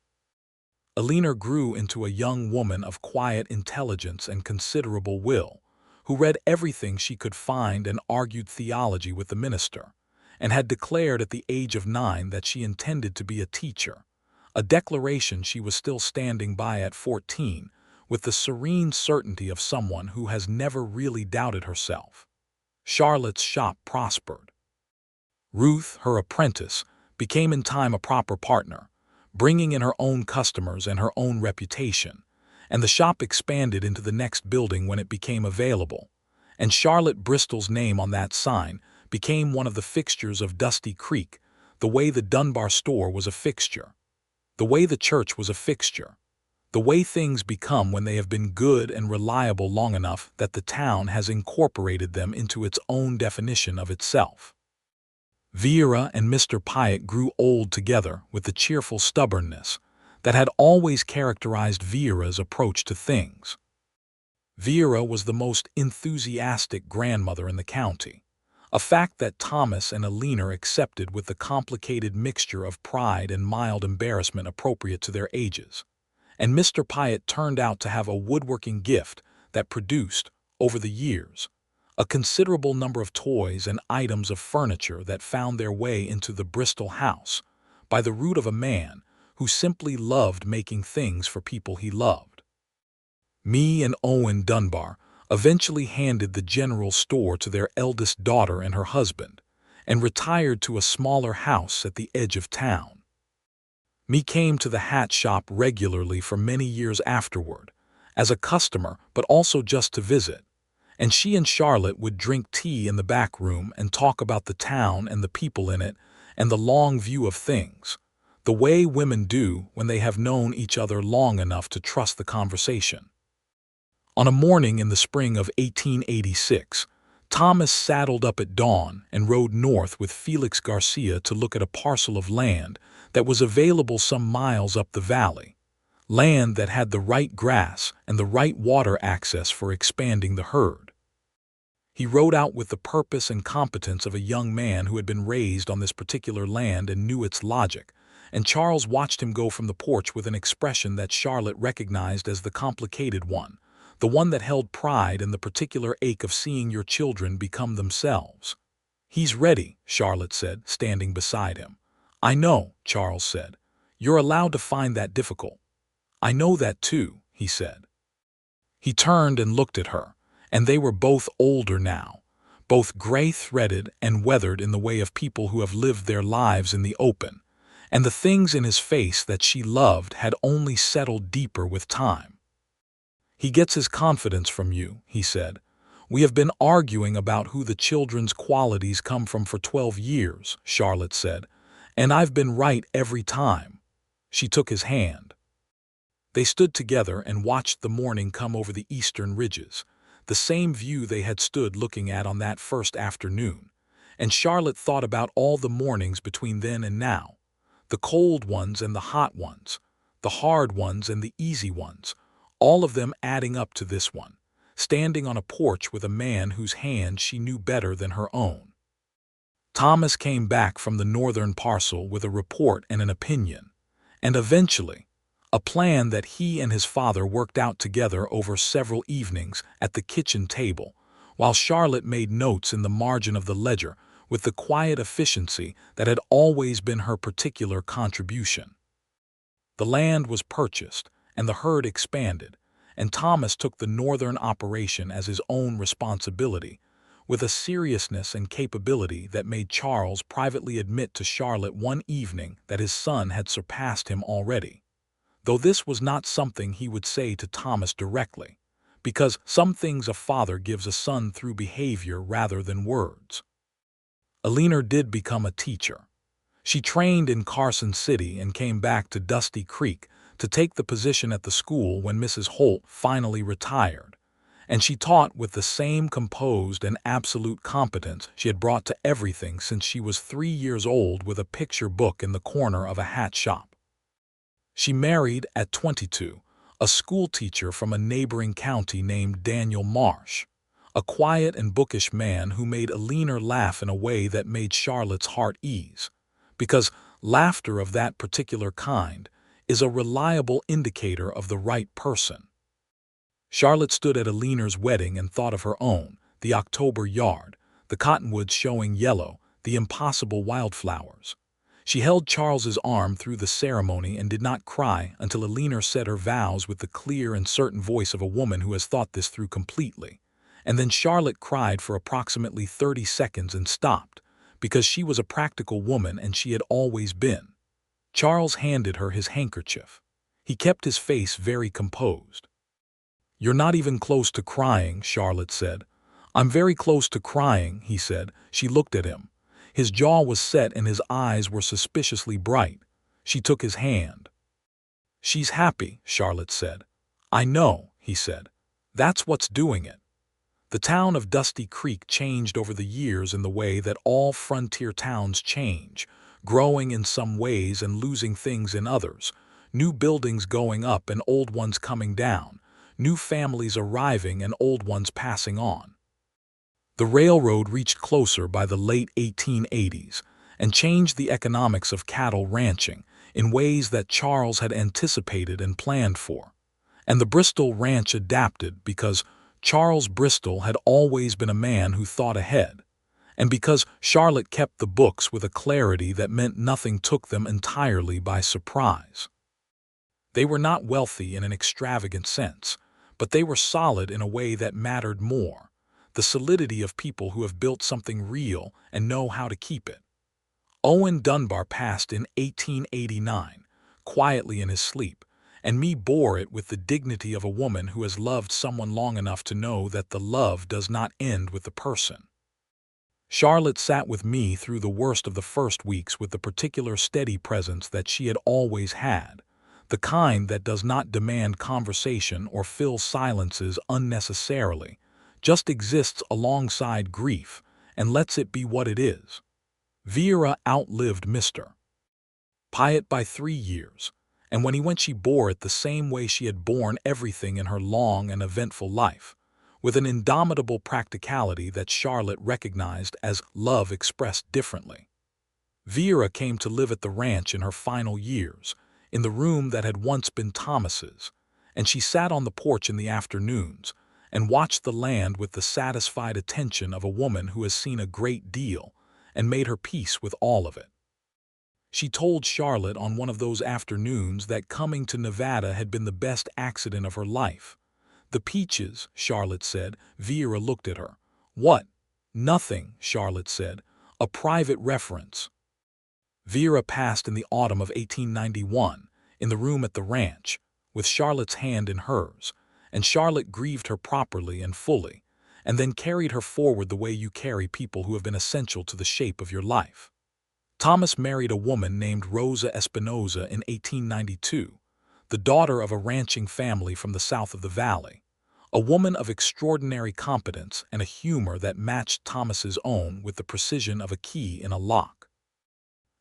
Alina grew into a young woman of quiet intelligence and considerable will, who read everything she could find and argued theology with the minister, and had declared at the age of 9 that she intended to be a teacher, a declaration she was still standing by at 14, with the serene certainty of someone who has never really doubted herself. Charlotte's shop prospered. Ruth, her apprentice, became in time a proper partner, bringing in her own customers and her own reputation, and the shop expanded into the next building when it became available, and Charlotte Bristol's name on that sign became one of the fixtures of Dusty Creek, the way the Dunbar store was a fixture, the way the church was a fixture, the way things become when they have been good and reliable long enough that the town has incorporated them into its own definition of itself. Vera and Mr. Pyatt grew old together with the cheerful stubbornness that had always characterized Vera's approach to things. Vera was the most enthusiastic grandmother in the county, a fact that Thomas and Alina accepted with the complicated mixture of pride and mild embarrassment appropriate to their ages. And Mr. Pyatt turned out to have a woodworking gift that produced, over the years, a considerable number of toys and items of furniture that found their way into the Bristol house by the root of a man who simply loved making things for people he loved. Me and Owen Dunbar eventually handed the general store to their eldest daughter and her husband, and retired to a smaller house at the edge of town. Me came to the hat shop regularly for many years afterward, as a customer but also just to visit, and she and Charlotte would drink tea in the back room and talk about the town and the people in it and the long view of things, the way women do when they have known each other long enough to trust the conversation. On a morning in the spring of 1886, Thomas saddled up at dawn and rode north with Felix Garcia to look at a parcel of land that was available some miles up the valley, land that had the right grass and the right water access for expanding the herd. He rode out with the purpose and competence of a young man who had been raised on this particular land and knew its logic, and Charles watched him go from the porch with an expression that Charlotte recognized as the complicated one, the one that held pride and the particular ache of seeing your children become themselves. "He's ready," Charlotte said, standing beside him. "I know," Charles said. "You're allowed to find that difficult." "I know that too," he said. He turned and looked at her, and they were both older now, both gray-threaded and weathered in the way of people who have lived their lives in the open, and the things in his face that she loved had only settled deeper with time. "He gets his confidence from you," he said. "We have been arguing about who the children's qualities come from for 12 years, Charlotte said, "and I've been right every time." She took his hand. They stood together and watched the morning come over the eastern ridges, the same view they had stood looking at on that first afternoon, and Charlotte thought about all the mornings between then and now, the cold ones and the hot ones, the hard ones and the easy ones, all of them adding up to this one, standing on a porch with a man whose hand she knew better than her own. Thomas came back from the northern parcel with a report and an opinion, and eventually, a plan that he and his father worked out together over several evenings at the kitchen table, while Charlotte made notes in the margin of the ledger with the quiet efficiency that had always been her particular contribution. The land was purchased, and the herd expanded, and Thomas took the northern operation as his own responsibility, with a seriousness and capability that made Charles privately admit to Charlotte one evening that his son had surpassed him already, though this was not something he would say to Thomas directly, because some things a father gives a son through behavior rather than words. Alina did become a teacher. She trained in Carson City and came back to Dusty Creek to take the position at the school when Mrs. Holt finally retired, and she taught with the same composed and absolute competence she had brought to everything since she was 3 years old with a picture book in the corner of a hat shop. She married, at 22, a schoolteacher from a neighboring county named Daniel Marsh, a quiet and bookish man who made Eleanor laugh in a way that made Charlotte's heart ease, because laughter of that particular kind is a reliable indicator of the right person. Charlotte stood at Eleanor's wedding and thought of her own, the October yard, the cottonwoods showing yellow, the impossible wildflowers. She held Charles's arm through the ceremony and did not cry until Eleanor said her vows with the clear and certain voice of a woman who has thought this through completely. And then Charlotte cried for approximately 30 seconds and stopped, because she was a practical woman and she had always been. Charles handed her his handkerchief. He kept his face very composed. "You're not even close to crying," Charlotte said. "I'm very close to crying," he said. She looked at him. His jaw was set and his eyes were suspiciously bright. She took his hand. "She's happy," Charlotte said. "I know," he said. "That's what's doing it." The town of Dusty Creek changed over the years in the way that all frontier towns change, growing in some ways and losing things in others, new buildings going up and old ones coming down, new families arriving and old ones passing on. The railroad reached closer by the late 1880s and changed the economics of cattle ranching in ways that Charles had anticipated and planned for. And the Bristol ranch adapted because Charles Bristol had always been a man who thought ahead, and because Charlotte kept the books with a clarity that meant nothing took them entirely by surprise. They were not wealthy in an extravagant sense, but they were solid in a way that mattered more, the solidity of people who have built something real and know how to keep it. Owen Dunbar passed in 1889, quietly in his sleep, and me bore it with the dignity of a woman who has loved someone long enough to know that the love does not end with the person. Charlotte sat with me through the worst of the first weeks with the particular steady presence that she had always had, the kind that does not demand conversation or fill silences unnecessarily, just exists alongside grief and lets it be what it is. Vera outlived Mr. Pyatt by 3 years, and when he went she bore it the same way she had borne everything in her long and eventful life, with an indomitable practicality that Charlotte recognized as love expressed differently. Vera came to live at the ranch in her final years, in the room that had once been Thomas's, and she sat on the porch in the afternoons and watched the land with the satisfied attention of a woman who has seen a great deal and made her peace with all of it. She told Charlotte on one of those afternoons that coming to Nevada had been the best accident of her life. "The peaches," Charlotte said. Vera looked at her. "What?" "Nothing," Charlotte said. "A private reference." Vera passed in the autumn of 1891, in the room at the ranch, with Charlotte's hand in hers, and Charlotte grieved her properly and fully, and then carried her forward the way you carry people who have been essential to the shape of your life. Thomas married a woman named Rosa Espinoza in 1892, the daughter of a ranching family from the south of the valley, a woman of extraordinary competence and a humor that matched Thomas's own with the precision of a key in a lock.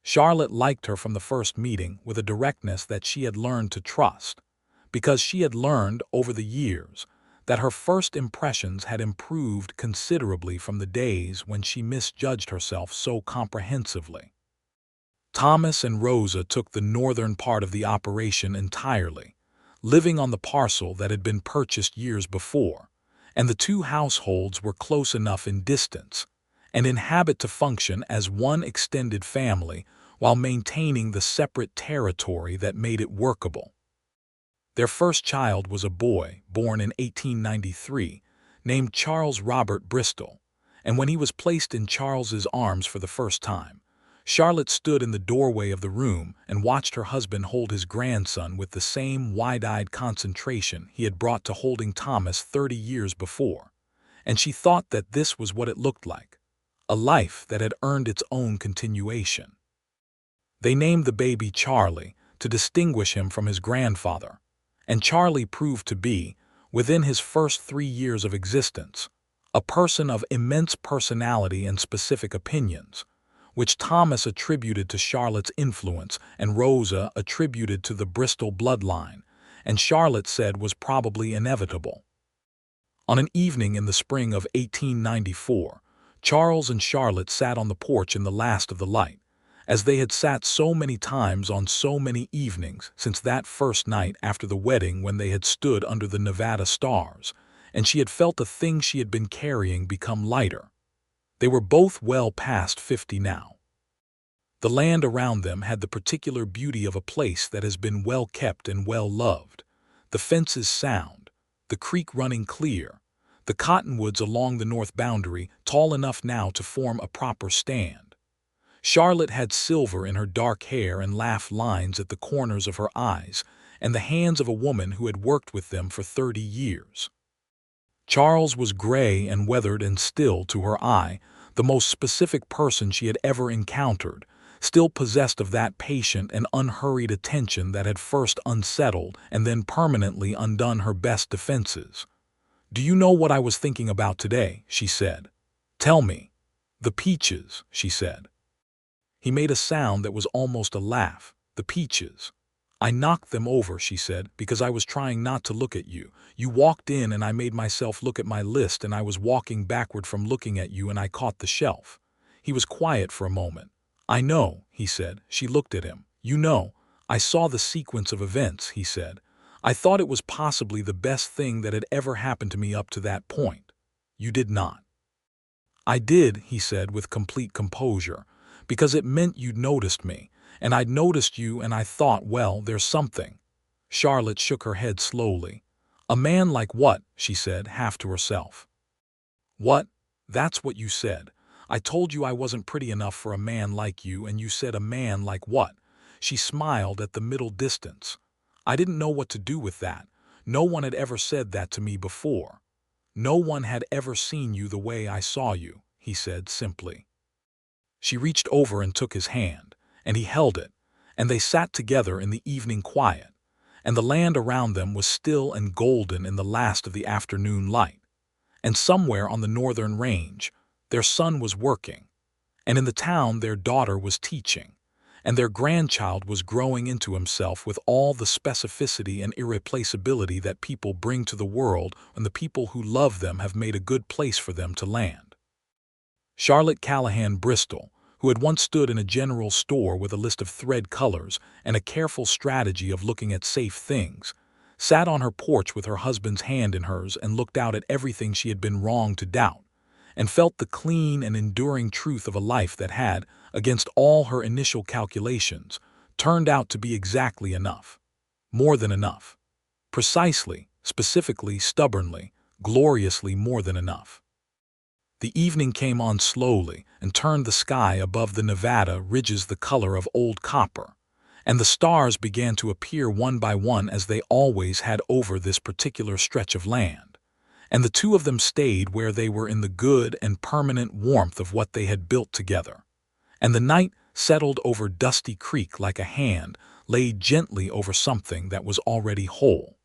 Charlotte liked her from the first meeting with a directness that she had learned to trust, because she had learned over the years that her first impressions had improved considerably from the days when she misjudged herself so comprehensively. Thomas and Rosa took the northern part of the operation entirely, living on the parcel that had been purchased years before, and the two households were close enough in distance and in habit to function as one extended family while maintaining the separate territory that made it workable. Their first child was a boy born in 1893 named Charles Robert Bristol, and when he was placed in Charles's arms for the first time, Charlotte stood in the doorway of the room and watched her husband hold his grandson with the same wide-eyed concentration he had brought to holding Thomas 30 years before, and she thought that this was what it looked like, a life that had earned its own continuation. They named the baby Charlie, to distinguish him from his grandfather, and Charlie proved to be, within his first 3 years of existence, a person of immense personality and specific opinions, which Thomas attributed to Charlotte's influence and Rosa attributed to the Bristol bloodline, and Charlotte said was probably inevitable. On an evening in the spring of 1894, Charles and Charlotte sat on the porch in the last of the light, as they had sat so many times on so many evenings since that first night after the wedding when they had stood under the Nevada stars, and she had felt the thing she had been carrying become lighter. They were both well past 50 now. The land around them had the particular beauty of a place that has been well kept and well loved, the fences sound, the creek running clear, the cottonwoods along the north boundary tall enough now to form a proper stand. Charlotte had silver in her dark hair and laugh lines at the corners of her eyes, and the hands of a woman who had worked with them for 30 years. Charles was gray and weathered and still, to her eye, the most specific person she had ever encountered, still possessed of that patient and unhurried attention that had first unsettled and then permanently undone her best defenses. "Do you know what I was thinking about today?" she said. "Tell me." "The peaches," she said. He made a sound that was almost a laugh. "The peaches. I knocked them over," she said, "because I was trying not to look at you. You walked in and I made myself look at my list, and I was walking backward from looking at you and I caught the shelf." He was quiet for a moment. "I know," he said. She looked at him. "You know, I saw the sequence of events," he said. "I thought it was possibly the best thing that had ever happened to me up to that point. You did not." "I did," he said with complete composure, "because it meant you'd noticed me, and I'd noticed you, and I thought, well, there's something." Charlotte shook her head slowly. "A man like what?" she said, half to herself. "What? That's what you said. I told you I wasn't pretty enough for a man like you, and you said a man like what?" She smiled at the middle distance. "I didn't know what to do with that. No one had ever said that to me before. No one had ever seen you the way I saw you," he said simply. She reached over and took his hand, and he held it, and they sat together in the evening quiet, and the land around them was still and golden in the last of the afternoon light. And somewhere on the northern range, their son was working, and in the town their daughter was teaching, and their grandchild was growing into himself with all the specificity and irreplaceability that people bring to the world when the people who love them have made a good place for them to land. Charlotte Callahan Bristol, who had once stood in a general store with a list of thread colors and a careful strategy of looking at safe things, sat on her porch with her husband's hand in hers and looked out at everything she had been wrong to doubt, and felt the clean and enduring truth of a life that had, against all her initial calculations, turned out to be exactly enough. More than enough. Precisely, specifically, stubbornly, gloriously more than enough. The evening came on slowly and turned the sky above the Nevada ridges the color of old copper, and the stars began to appear one by one as they always had over this particular stretch of land, and the two of them stayed where they were in the good and permanent warmth of what they had built together, and the night settled over Dusty Creek like a hand laid gently over something that was already whole.